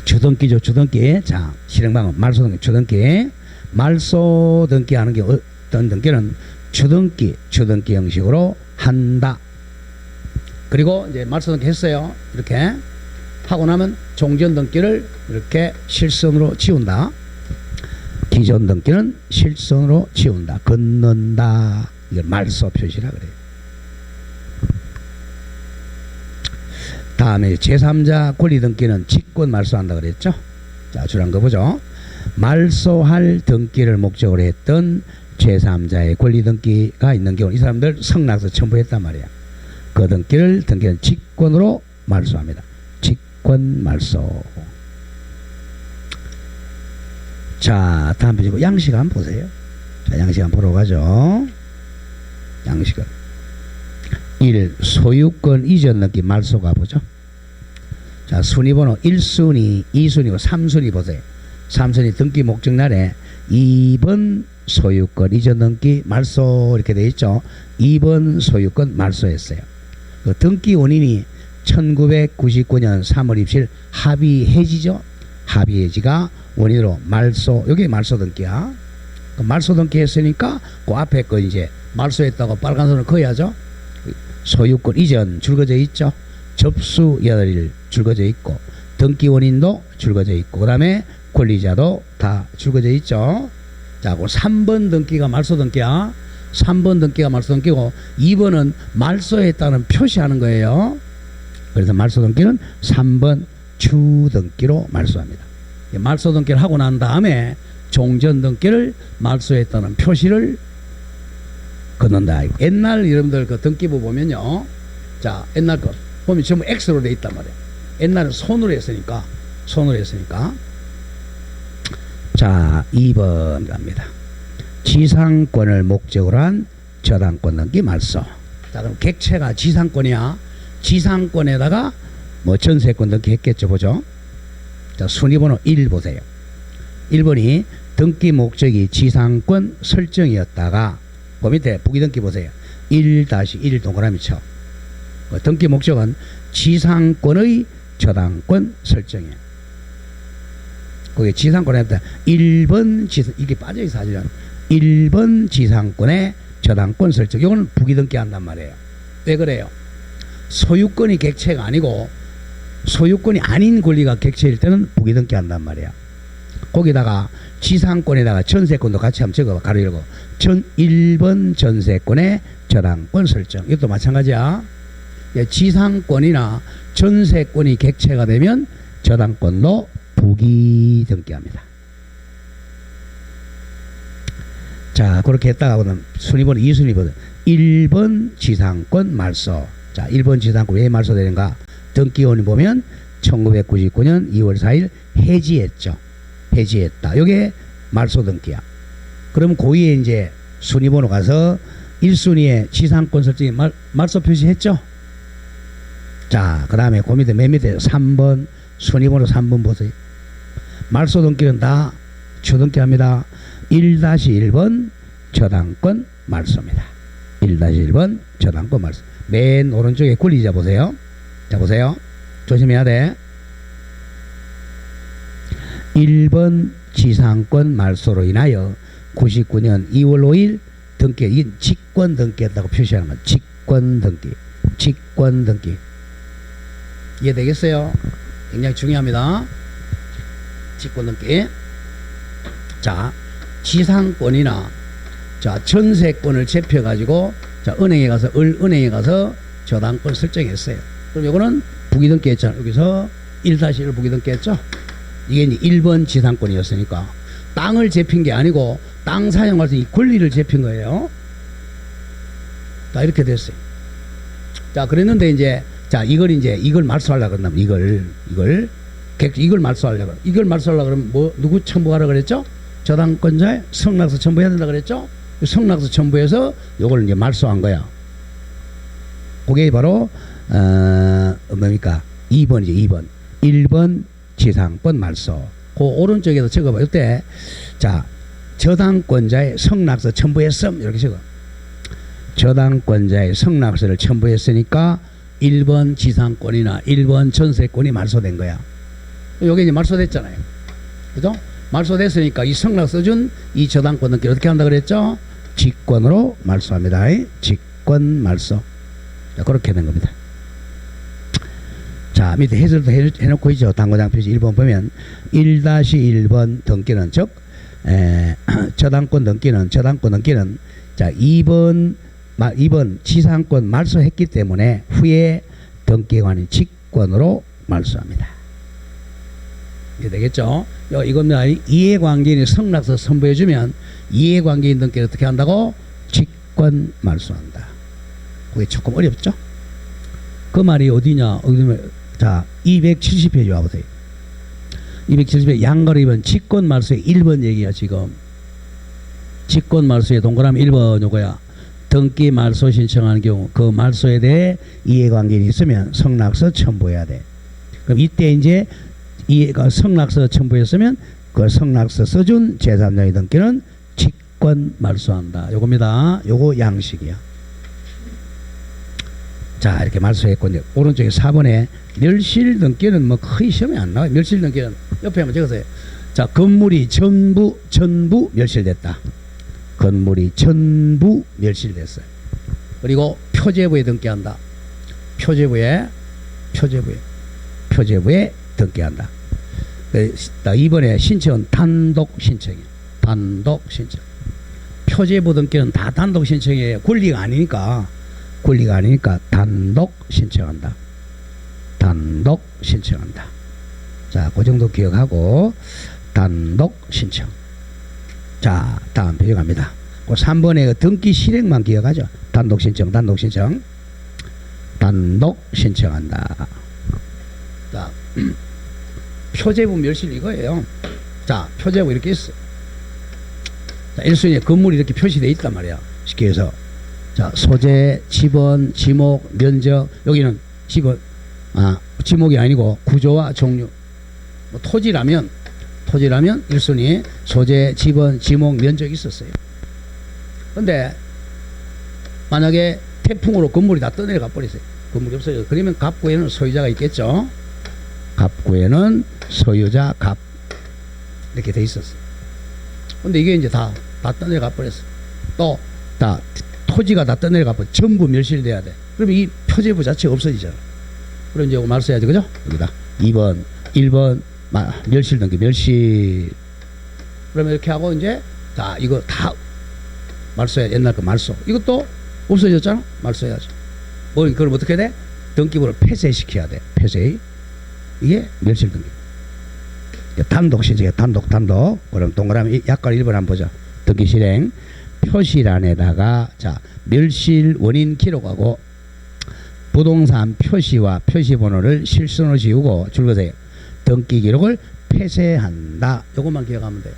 주등기죠. 주등기. 자, 실행방법 말소 등기 주등기. 말소 등기 하는 게 어떤 등기는 주등기 형식으로 한다. 그리고 이제 말소 등기 했어요. 이렇게 하고 나면 종전 등기를 이렇게 실선으로 지운다. 기존 등기는 실선으로 지운다. 걷는다. 이걸 말소 표시라 그래요. 다음에 제3자 권리 등기는 직권 말소한다 그랬죠. 자, 줄한 거 보죠. 말소할 등기를 목적으로 했던 제3자의 권리 등기가 있는 경우 이 사람들 성낙서 첨부했단 말이야. 그 등기는 직권으로 말소합니다. 직권 말소. 자, 다음 페이지 양식 한번 보세요. 자, 양식 한번 보러 가죠. 양식은 1. 소유권 이전 등기 말소가 보죠. 자, 순위번호 1순위, 2순위고 3순위 보세요. 3순위 등기 목적날에 2번 소유권 이전 등기 말소 이렇게 되어 있죠. 2번 소유권 말소했어요. 그 등기 원인이 1999년 3월 입실 합의 해지죠. 합의 해지가 원인으로 말소, 여기 말소 등기야. 그 말소 등기 했으니까 그 앞에 거 이제 말소했다고 빨간 선을 그어야죠. 소유권 이전 줄거져 있죠. 접수 8일 줄거져 있고 등기 원인도 줄거져 있고 그 다음에 권리자도 다 줄거져 있죠. 자, 그 3번 등기가 말소 등기야. 3번 등기가 말소 등기고 2번은 말소했다는 표시하는 거예요. 그래서 말소 등기는 3번 주 등기로 말소합니다. 말소 등기를 하고 난 다음에 종전 등기를 말소했다는 표시를 걷는다. 옛날 여러분들 그 등기부 보면요. 자, 옛날 거 보면 전부 X로 돼 있단 말이에요. 옛날에 손으로 했으니까. 자, 2번 갑니다. 지상권을 목적으로 한 저당권 등기 말소. 자, 그럼 객체가 지상권이야. 지상권에다가 뭐 전세권 등기 했겠죠. 보죠. 자, 순위번호 1 보세요. 1번이 등기 목적이 지상권 설정이었다가 그 밑에 부기등기 보세요. 1-1 동그라미 쳐. 등기 목적은 지상권의 저당권 설정이에요. 거기 지상권에 1번 이게 빠져있어 사실은. 1번 지상권의 저당권 설정. 이거는 부기등기 한단 말이에요. 왜 그래요? 소유권이 객체가 아니고 소유권이 아닌 권리가 객체일 때는 부기등기 한단 말이야. 거기다가 지상권에다가 전세권도 같이 한번 적어봐. 가로 열고 1번 전세권의 저당권 설정. 이것도 마찬가지야. 예, 지상권이나 전세권이 객체가 되면 저당권도 부기 등기합니다. 자, 그렇게 했다가 그다음 순위번호 2순위번호 1번 지상권 말소. 자, 1번 지상권 왜 말소되는가? 등기원이 보면 1999년 2월 4일 해지했죠. 해지했다. 요게 말소 등기야. 그럼 그2에 이제 순위번호 가서 1순위에 지상권 설정에 말소 표시했죠. 자, 그 다음에 그 밑에 맨 밑에 3번 순위번호 3번 보세요. 말소 등기는 다 주등기합니다. 1-1번 저당권 말소입니다. 1-1번 저당권 말소. 맨 오른쪽에 권리자 보세요. 자, 보세요. 조심해야 돼. 1번 지상권 말소로 인하여 99년 2월 5일 등기, 이게 직권 등기했다고 표시하는 건 직권 등기. 직권 등기. 이해되겠어요? 굉장히 중요합니다. 직권 등기. 자, 지상권이나 자, 전세권을 제표 가지고 자, 은행에 가서 저당권 설정했어요. 그럼 요거는 부기 등기했잖아요. 여기서 1-1 부기 등기했죠. 이게 이제 1번 지상권이었으니까 땅을 제핀 게 아니고 땅 사용할 수 있는 권리를 제핀 거예요. 자, 이렇게 됐어요. 자, 그랬는데 이제 자, 이걸 말소하려고 그러면 이걸 말소하려고 그러면 뭐 누구 첨부하라 그랬죠? 저당권자의 성락서 첨부해야 된다 그랬죠? 성락서 첨부해서 요걸 이제 말소한 거야. 그게 바로 뭡니까? 2번이죠. 2번. 1번 지상권 말소. 그 오른쪽에도 적어봐. 이때 자, 저당권자의 성락서 첨부했음 이렇게 적어. 저당권자의 성락서를 첨부했으니까 1번 지상권이나 1번 전세권이 말소된 거야. 요게 이제 말소됐잖아요. 그죠? 말소됐으니까 이 성락서 준 이 저당권 등기 어떻게 한다 그랬죠? 직권으로 말소합니다. 직권 말소. 자, 그렇게 된 겁니다. 자, 밑에 해설도 해놓고 있죠. 당구장 표시 1번 보면 1-1번 등기는 즉 저당권 등기는 자, 2번 지상권 말소했기 때문에 후에 등기관이 직권으로 말소합니다. 이해 되겠죠? 이겁니다. 이해관계인이 성락서 선보여주면 이해관계인 등기를 어떻게 한다고? 직권 말소한다. 그게 조금 어렵죠? 그 말이 어디냐? 자, 270페이지 와보세요. 270페이지 양가로 2번 직권 말소의 1번 얘기야. 지금 직권 말소의 동그라미 1번 요거야. 등기 말소 신청하는 경우 그 말소에 대해 이해관계인이 있으면 성락서 첨부해야 돼. 그럼 이때 이제 이해가 성락서 첨부했으면 그 성락서 써준 제3자의 등기는 직권 말소한다. 요겁니다. 요거 양식이야. 자, 이렇게 말소했고 이제 오른쪽에 4번에 멸실 등기는 뭐 거의 시험에 안 나와요. 멸실 등기는 옆에 한번 적으세요. 자, 건물이 전부 멸실됐다. 건물이 전부 멸실됐어요. 그리고 표제부에 등기한다. 표제부에 등기한다. 이번에 신청은 단독 신청이에요. 단독 신청. 표제부 등기는 다 단독 신청이에요. 권리가 아니니까 단독 신청한다. 단독 신청한다. 자, 그 정도 기억하고 단독 신청. 자, 다음 페이지 갑니다. 그 3번에 그 등기 실행만 기억하죠. 단독 신청한다. 자, 표제부 멸실 이거예요. 자, 표제부 이렇게 있어. 자, 1순위에 건물이 이렇게 표시되어 있단 말이야. 쉽게 해서. 자, 소재, 지번, 지목, 면적. 여기는 지목이 아니고 구조와 종류. 뭐 토지라면 1순위 소재, 지번, 지목, 면적이 있었어요. 근데 만약에 태풍으로 건물이 다 떠내려가 버렸어요. 건물이 없어요. 그러면 갑구에는 소유자가 있겠죠. 갑구에는 소유자 갑 이렇게 돼 있었어요. 근데 이게 이제 다 떠내려가 버렸어. 또 다 토지가 다 떠내려가 버려. 전부 멸실돼야 돼. 그러면 이 표제부 자체가 없어지잖아. 그럼 이제 말써야지, 그죠? 여기다 2번 1번 멸실 등기 멸실. 그러면 이렇게 하고 이제 자 이거 다 말소야. 옛날 거 말소. 이것도 없어졌잖아. 말소해야지. 뭐 그럼 어떻게 돼? 등기부를 폐쇄시켜야 돼. 폐쇄. 이게 멸실 등기. 단독 신청이야. 단독. 그럼 동그라미 약관 1번 한번 보자. 등기 실행. 표시란에다가 자 멸실 원인 기록하고 부동산 표시와 표시번호를 실선으로 지우고 줄거세요. 등기 기록을 폐쇄한다. 요것만 기억하면 돼요.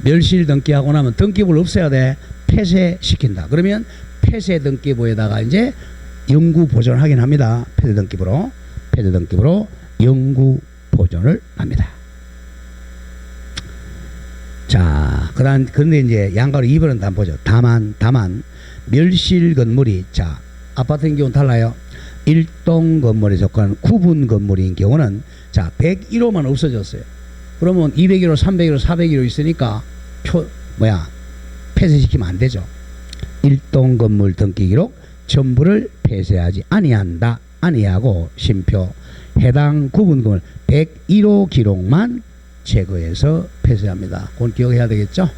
멸실 등기하고 나면 등기부를 없애야 돼. 폐쇄시킨다. 그러면 폐쇄 등기부에다가 이제 영구 보존 확인합니다. 폐쇄 등기부로 영구 보존을 합니다. 자, 그런데 이제 양가로 2번은 다 보죠. 다만 멸실 건물이 자 아파트인 경우는 달라요. 일동 건물의 조건 구분 건물인 경우는 자 101호만 없어졌어요. 그러면 201호, 301호, 401호 있으니까 폐쇄시키면 안 되죠. 일동 건물 등기 기록 전부를 폐쇄하지 아니하고 심표 해당 구분 건물 101호 기록만 제거해서 폐쇄합니다. 그건 기억해야 되겠죠.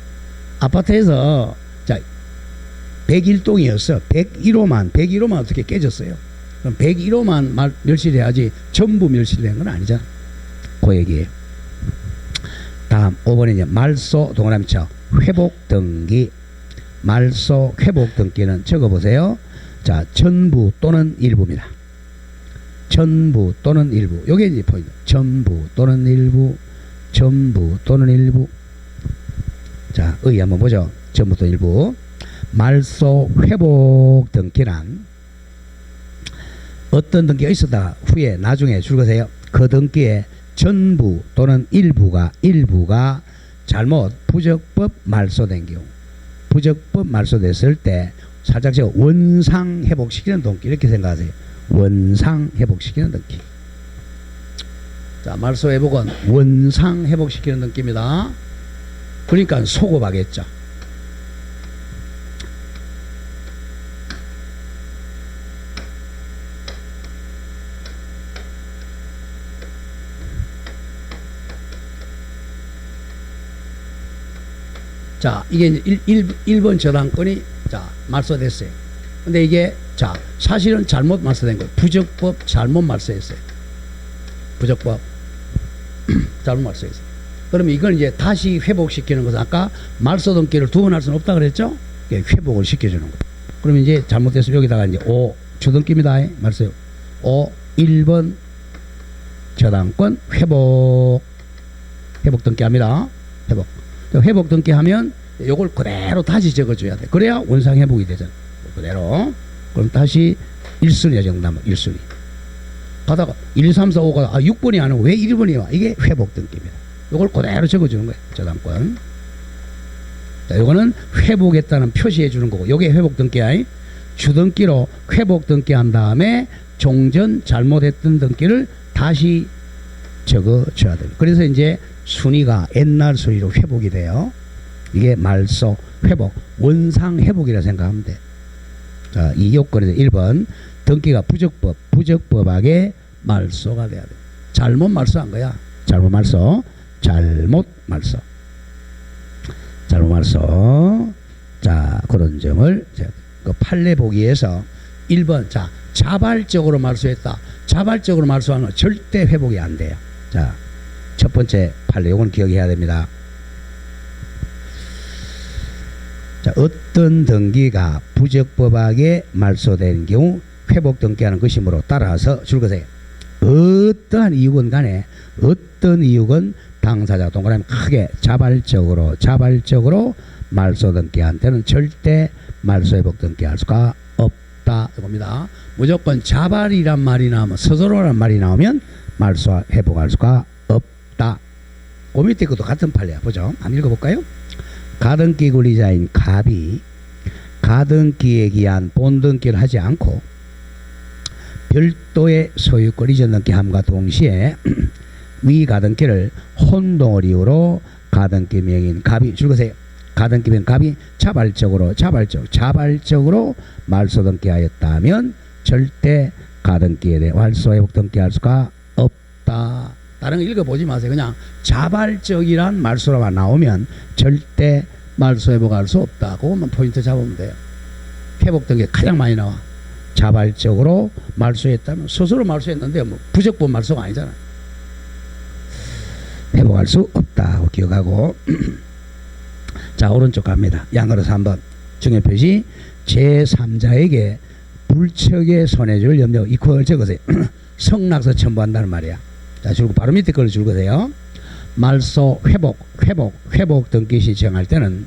아파트에서 자 101동이었어. 101호만 어떻게 깨졌어요. 그럼 101호만 멸실해야지 전부 멸실된 건 아니잖아. 그 얘기예요. 다음 5번에 이제 말소 동그라미 쳐 회복 등기. 말소 회복 등기는 적어보세요. 자 전부 또는 일부입니다. 전부 또는 일부. 요게 이제 포인트. 전부 또는 일부. 자 의의 한번 보죠. 전부 또는 일부. 말소 회복 등기란 어떤 등기가 있었다 후에 나중에 줄거세요. 그 등기에 전부 또는 일부가 잘못 부적법 말소된 경우, 부적법 말소됐을 때 살짝 제가 원상 회복시키는 등기 이렇게 생각하세요. 원상 회복시키는 등기. 자 말소 회복은 원상 회복시키는 등기입니다. 그러니까 소급하겠죠. 자, 이게 1번 저당권이 자, 말소됐어요. 근데 이게 자, 사실은 잘못 말소된 거예요. 부적법 잘못 말소했어요. 부적법 잘못 말소했어요. 그러면 이걸 이제 다시 회복시키는 것은 아까 말소 등기를 2번 할 수는 없다 그랬죠? 회복을 시켜주는 거예요. 그러면 이제 잘못됐으면 여기다가 이제 5 주등기입니다. 말소요. 5 1번 저당권 회복 등기 합니다. 회복 등기 하면 요걸 그대로 다시 적어줘야 돼. 그래야 원상 회복이 되잖아. 그대로. 그럼 다시 1순위야 정답은 1순위. 가다가 1, 2, 3, 4, 5가 6번이 아니고 왜 1번이 와? 이게 회복 등기입니다. 요걸 그대로 적어주는 거예요. 저당권. 자, 요거는 회복했다는 표시해 주는 거고 요게 회복 등기야. 주등기로 회복 등기 한 다음에 종전 잘못했던 등기를 다시 적어줘야 돼요. 그래서 이제 순위가 옛날 순위로 회복이 돼요. 이게 말소 회복 원상 회복이라 생각하면 돼. 자, 이 요건에서 1번 등기가 부적법하게 말소가 돼야 돼. 잘못 말소한 거야. 잘못 말소. 자, 그런 점을 그 판례 보기에서 1번 자 자발적으로 말소했다. 자발적으로 말소하는 건 절대 회복이 안 돼요. 자, 첫 번째 판례 요건 기억해야 됩니다. 자, 어떤 등기가 부적법하게 말소된 경우 회복 등기하는 것이므로 따라서 줄거세요. 어떠한 이유건 간에 어떤 이유건 당사자 동그라미 크게 자발적으로 말소 등기한 때는 절대 말소 회복 등기할 수가 없다 이겁니다. 무조건 자발이란 말이 나오면 스스로란 말이 나오면 말소 회복할 수가 없다. 그 밑에 것도 같은 판례야. 보죠. 한번 읽어볼까요? 가등기 권리자인 갑이 가등기에 기한 본등기를 하지 않고 별도의 소유권 이전 등기함과 동시에 위 가등기를 혼동을 이유로 가등기 명인 갑이 줄거세요. 가등기 명인 갑이 자발적으로 말소 등기하였다면 절대 가등기에 대해 말소 회복 등기할 수가 없다. 다른 거 읽어보지 마세요. 그냥 자발적이란 말수로만 나오면 절대 말소 회복할 수 없다. 그것만 포인트 잡으면 돼요. 회복된 게 가장 많이 나와. 자발적으로 말소했다면 스스로 말소했는데 뭐 부적본 말소가 아니잖아. 회복할 수 없다고 기억하고 자 오른쪽 갑니다. 양으로서 한번 중요표시 제3자에게 불척에 손해줄 염려 이퀄 적으세요. 성낙서 첨부한다는 말이야. 자 줄고 바로 밑에 걸 줄거세요. 말소 회복 등기 신청할 때는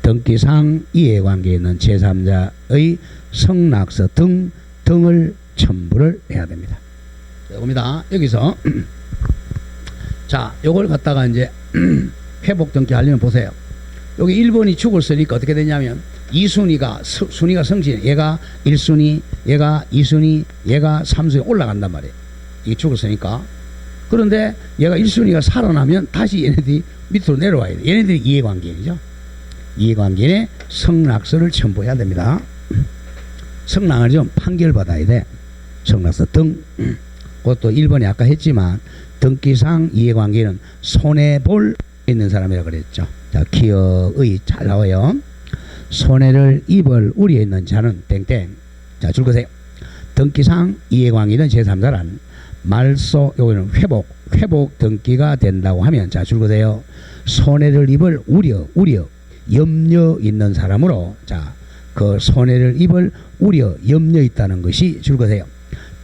등기상 이해관계에 있는 제3자의 성낙서 등을 첨부를 해야 됩니다. 자, 봅니다. 여기서 자 요걸 갖다가 이제 회복 등기 하려면 보세요. 여기 1번이 축을 쓰니까 어떻게 되냐면 2순위가 순위가 성진 얘가 1순위 얘가 2순위 얘가 3순위 올라간단 말이에요. 이 축을 쓰니까. 그런데 얘가 1순위가 살아나면 다시 얘네들이 밑으로 내려와야 돼. 얘네들이 이해관계이죠. 이해관계에 성낙서를 첨부해야 됩니다. 성낙을 좀 판결받아야 돼. 성낙서 등. 그것도 1번에 아까 했지만 등기상 이해관계는 손해볼 있는 사람이라 그랬죠. 자, 기억의 잘 나와요. 손해를 입을 우려에 있는 자는 땡땡. 자, 줄거세요. 등기상 이해관계는 제3자란 말소 요거는 회복 등기가 된다고 하면 자, 줄거세요. 손해를 입을 우려 염려 있는 사람으로 자, 그 손해를 입을 우려 염려 있다는 것이 줄거세요.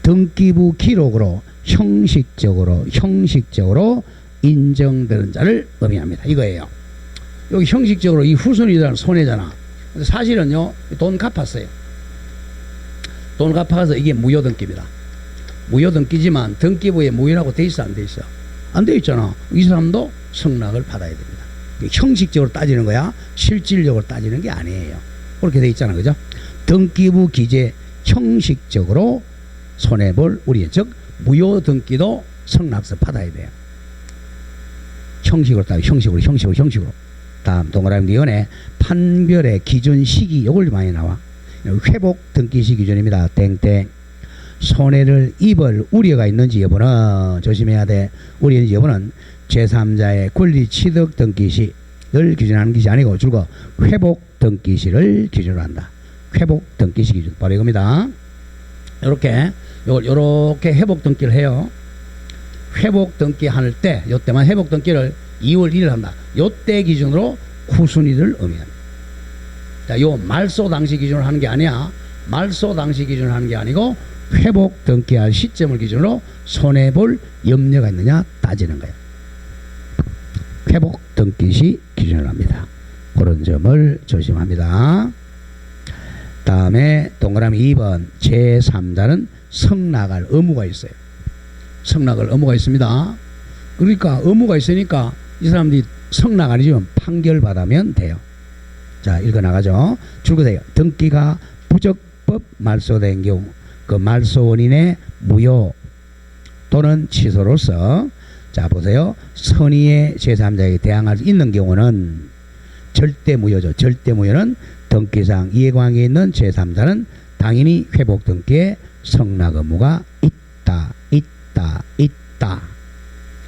등기부 기록으로 형식적으로 인정되는 자를 의미합니다. 이거예요. 여기 형식적으로 이 후순위라는 손해잖아. 근데 사실은요 돈 갚았어요. 돈 갚아서 이게 무효등기입니다. 무효등기지만 등기부에 무효라고 돼 있어 안 돼 있어? 안 돼 있잖아. 이 사람도 성낙을 받아야 됩니다. 형식적으로 따지는 거야. 실질적으로 따지는 게 아니에요. 그렇게 돼 있잖아, 그죠? 등기부 기재 형식적으로 손해볼 우리 즉 무효등기도 성낙서 받아야 돼요. 형식으로 따져 형식으로. 다음 동그라미 니은에 판결의 기준 시기 요걸 많이 나와. 회복 등기시 기준입니다. 땡땡. 손해를 입을 우려가 있는지 여부는 조심해야 돼. 우려인지 여부는 제3자의 권리 취득 등기시를 기준하는 것이 아니고 줄거 회복 등기시를 기준으로 한다. 회복 등기시 기준 바로 이겁니다. 요렇게 회복 등기를 해요. 회복 등기 할 때 요때만 회복 등기를 2월 1일 한다. 요때 기준으로 후순위를 의미합니다. 자, 요 말소 당시 기준으로 하는 게 아니야. 말소 당시 기준으로 하는 게 아니고 회복 등기할 시점을 기준으로 손해볼 염려가 있느냐 따지는 거예요. 회복 등기 시 기준으로 합니다. 그런 점을 조심합니다. 다음에 동그라미 2번 제3자는 성낙할 의무가 있어요. 성낙할 의무가 있습니다. 그러니까 의무가 있으니까 이 사람들이 성낙 아니지만 판결받으면 돼요. 자, 읽어나가죠. 줄거세요. 등기가 부적법 말소된 경우 그 말소 원인의 무효 또는 취소로서 자 보세요. 선의의 제3자에게 대항할 수 있는 경우는 절대 무효죠. 절대 무효는 등기상 이해관계에 있는 제3자는 당연히 회복 등기에 성낙 의무가 있다.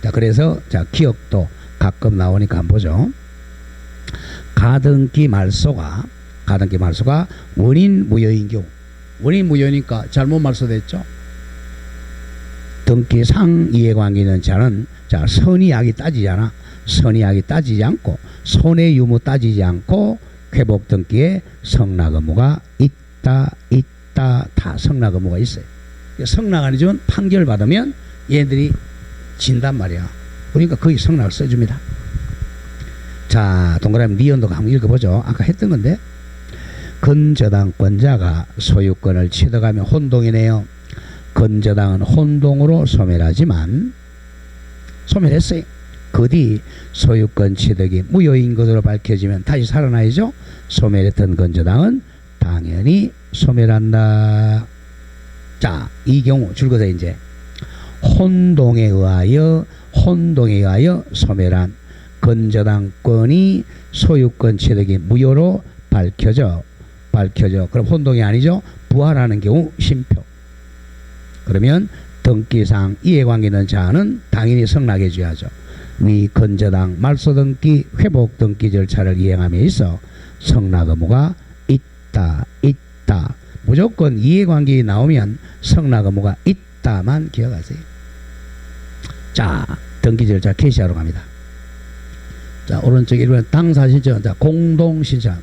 자, 그래서 자 기억도 가끔 나오니까 한번 보죠. 가등기 말소가 원인 무효인 경우, 원인 무효니까 잘못 말소됐죠. 등기상 이해관계 있는 자는 자 선의악이 따지잖아. 선의악이 따지지 않고 손해 유무 따지지 않고 회복 등기에 성낙 의무가 있다 다 성낙 의무가 있어요. 성낙 아니지만 판결 받으면 얘들이 진단 말이야. 그러니까 거의 성낙을 써줍니다. 자, 동그라미 니은도 한번 읽어보죠. 아까 했던 건데 건저당권자가 소유권을 취득하면 혼동이네요. 건저당은 혼동으로 소멸하지만 소멸했어요. 그 뒤 소유권 취득이 무효인 것으로 밝혀지면 다시 살아나야죠. 소멸했던 건저당은 당연히 소멸한다. 자, 이 경우 줄거서 이제 혼동에 의하여 소멸한 건저당권이 소유권 취득이 무효로 밝혀져. 그럼 혼동이 아니죠. 부활하는 경우 심표. 그러면 등기상 이해관계 있는 자는 당연히 성납해 줘야죠. 위 건저당 말소등기 회복등기 절차를 이행함에 있어 성납 의무가 있다. 무조건 이해관계 나오면 성납 의무가 있다만 기억하세요. 자, 등기 절차 캐시하러 갑니다. 자, 오른쪽 1번 당사신청. 자, 공동신청.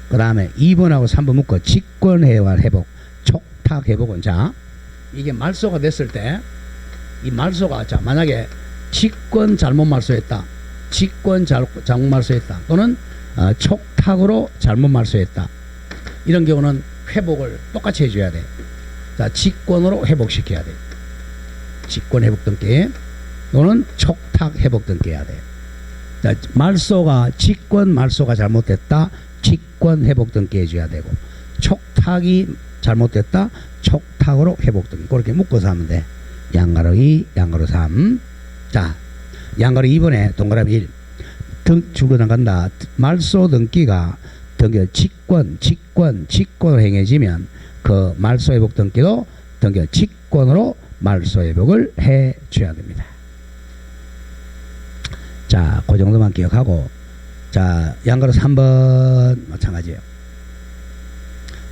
그 다음에 2번하고 3번 묶고 직권해활 회복, 촉탁 회복은, 자, 이게 말소가 됐을 때, 이 말소가, 자, 만약에 직권 잘못 말소했다, 직권 잘못 말소했다, 또는 촉탁으로 잘못 말소했다, 이런 경우는 회복을 똑같이 해줘야 돼. 자, 직권으로 회복시켜야 돼. 직권 회복 등기, 또는 촉탁 회복 등기 해야 돼. 자, 직권 말소가 잘못됐다, 직권 회복 등기 해줘야 되고, 촉탁이 잘못됐다, 촉탁으로 회복 등기. 그렇게 묶어서 하면 돼. 양가로 2, 양가로 3. 자, 양가로 2번에 동그라미 1. 줄로 나간다. 말소 등기가 직권으로 행해지면 그 말소 회복 등기도 직권으로 말소 회복을 해줘야 됩니다. 자, 그 정도만 기억하고, 자, 양가로 3번 마찬가지예요.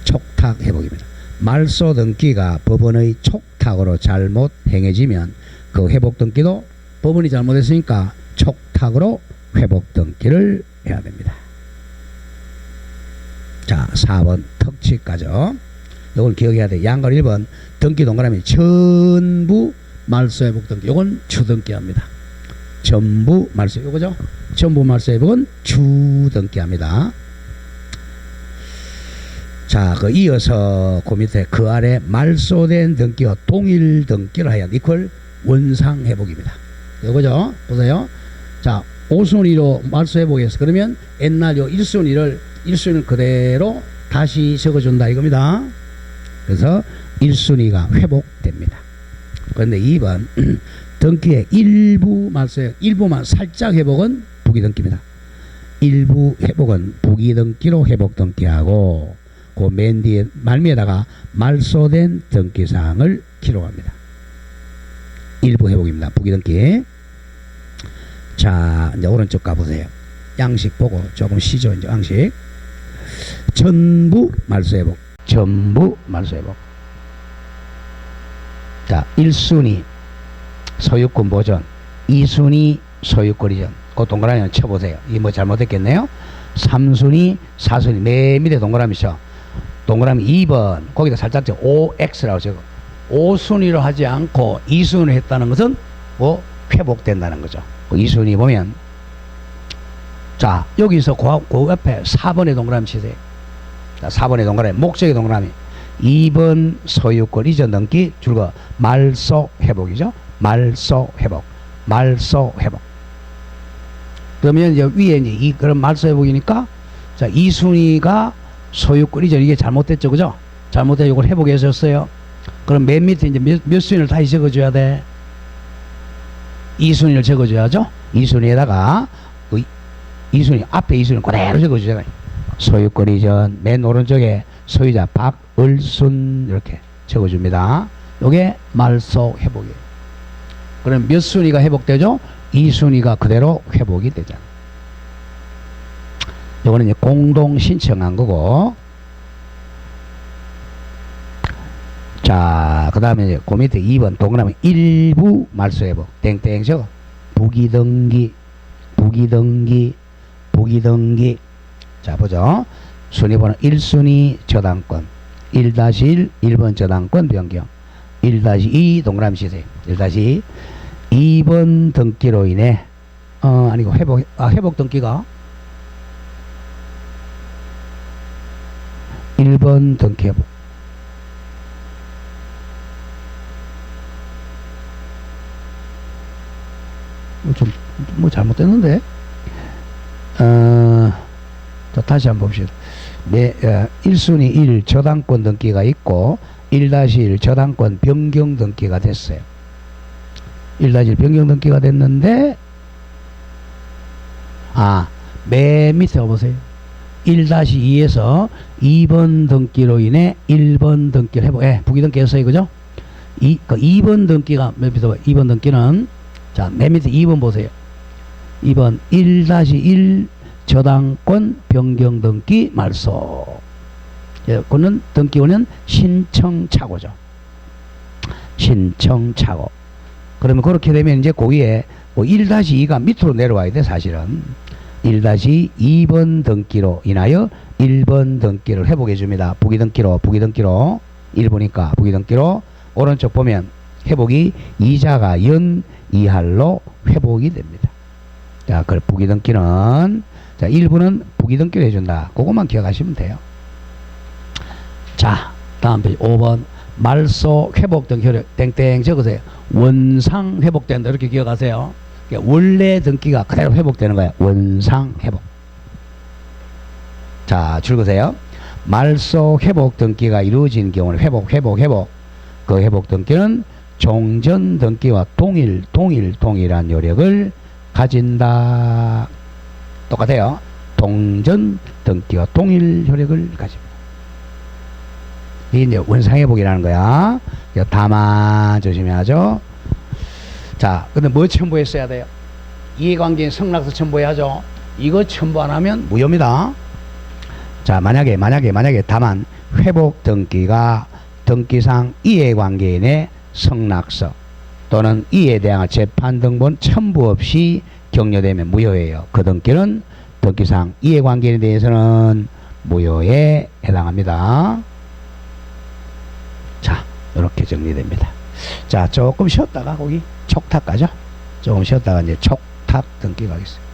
촉탁 회복입니다. 말소 등기가 법원의 촉탁으로 잘못 행해지면 그 회복 등기도 법원이 잘못했으니까 촉탁으로 회복 등기를 해야 됩니다. 자, 4번 특칙가죠. 이걸 기억해야 돼. 양가로 1번 등기 동그라미 전부 말소 회복 등기. 이건 주등기합니다. 전부 말소, 이거죠? 전부 말소 회복은 주등기합니다. 자, 그 이어서 그 밑에 그 아래 말소된 등기와 동일 등기를 하여 이퀄 원상 회복입니다. 이거죠? 보세요. 자, 5순위로 말소 회복해서 그러면 옛날 요 1순위를 그대로 다시 적어준다 이겁니다. 그래서 1순위가 회복됩니다. 그런데 2번 등기의 일부만 살짝 회복은 부기등기입니다. 일부 회복은 부기등기로 회복등기하고 그 맨 뒤에 말미에다가 말소된 등기사항을 기록합니다. 일부 회복입니다. 부기등기. 자, 이제 오른쪽 가보세요. 양식 보고 조금 쉬죠. 이제 양식. 전부 말소 회복. 자, 1순위 소유권 보전, 2순위 소유권 이전. 그 동그라미 쳐보세요. 이 뭐 잘못했겠네요. 3순위, 4순위 맨 밑에 동그라미죠. 동그라미 2번 거기다 살짝 OX라고 적어. 5순위로 하지 않고 2순위로 했다는 것은 뭐 회복된다는 거죠. 2순위 보면, 자, 여기서 그 옆에 4번의 동그라미 치세요. 자, 4번의 동그라미, 목적의 동그라미. 2번 소유권 이전 등기 줄거 말소 회복이죠. 말소 회복. 그러면 이제 위에 이제 그런 말소 회복이니까, 자, 2순위가 소유권 이전, 이게 잘못됐죠, 그죠? 잘못돼 이걸 회복해 줬어요. 그럼 맨 밑에 이제 몇 순위를 다시 적어줘야 돼? 2순위를 적어줘야죠. 2순위에다가 그 2순위 앞에 2순위 그대로 적어주잖아요. 소유권 이전 맨 오른쪽에 소유자 박을순 이렇게 적어줍니다. 요게 말소 회복이에요. 그럼 몇 순위가 회복되죠? 2순위가 그대로 회복이 되잖아요. 요거는 이제 공동 신청한 거고. 자, 그 다음에 이제 그 밑에 2번 동그라미 일부 말소 회복 땡땡 적어. 부기등기. 자, 보죠. 순위번호 1순위 저당권 1-1 1번 저당권 변경 1-2 동그라미 치세요. 1-2 2번 등기로 인해 아니고 회복 등기가 1번 등기 회복. 뭐 잘못됐는데. 자, 다시 한번 봅시다. 1순위 1 저당권 등기가 있고 1-1 저당권 변경 등기가 됐어요. 1-1 변경 등기가 됐는데, 맨 밑에 보세요. 1-2에서 2번 등기로 인해 1번 등기를 해보, 부기 등기였어요. 그죠? 2번 등기가, 몇 밑에 봐. 2번 등기는, 자, 맨 밑에 2번 보세요. 2번 1-1 저당권 변경 등기 말소. 그는 등기원은 신청착오죠. 신청착오. 그러면 그렇게 되면 이제 그 위에 뭐 1-2가 밑으로 내려와야 돼, 사실은. 1-2번 등기로 인하여 1번 등기를 회복해 줍니다. 부기 등기로 1보니까 부기 등기로 오른쪽 보면 회복이 이자가 연 이할로 회복이 됩니다. 자, 그 부기 등기는, 자, 1부는 부기 등기를 해준다. 그것만 기억하시면 돼요. 자, 다음 페이지 5번. 말소 회복 등기 효력 땡땡 적으세요. 원상 회복된다. 이렇게 기억하세요. 원래 등기가 그대로 회복되는 거예요. 원상 회복. 자, 줄거세요. 말소 회복 등기가 이루어진 경우는 회복. 그 회복 등기는 종전 등기와 동일한 효력을 가진다. 똑같아요. 동전 등기와 동일 효력을 가집니다. 이게 이제 원상회복이라는 거야. 다만 조심해야죠. 자, 근데 뭐 첨부했어야 돼요? 이해관계인 성락서 첨부해야죠. 이거 첨부 안 하면 무효입니다. 자, 만약에 다만 회복 등기가 등기상 이해관계인의 성락서 또는 이에 대한 재판 등본 첨부 없이 격려되면 무효예요. 그 등기는 등기상 이해관계인에 대해서는 무효에 해당합니다. 자, 이렇게 정리됩니다. 자, 조금 쉬었다가 거기 촉탁 가죠. 조금 쉬었다가 이제 촉탁 등기 가겠습니다.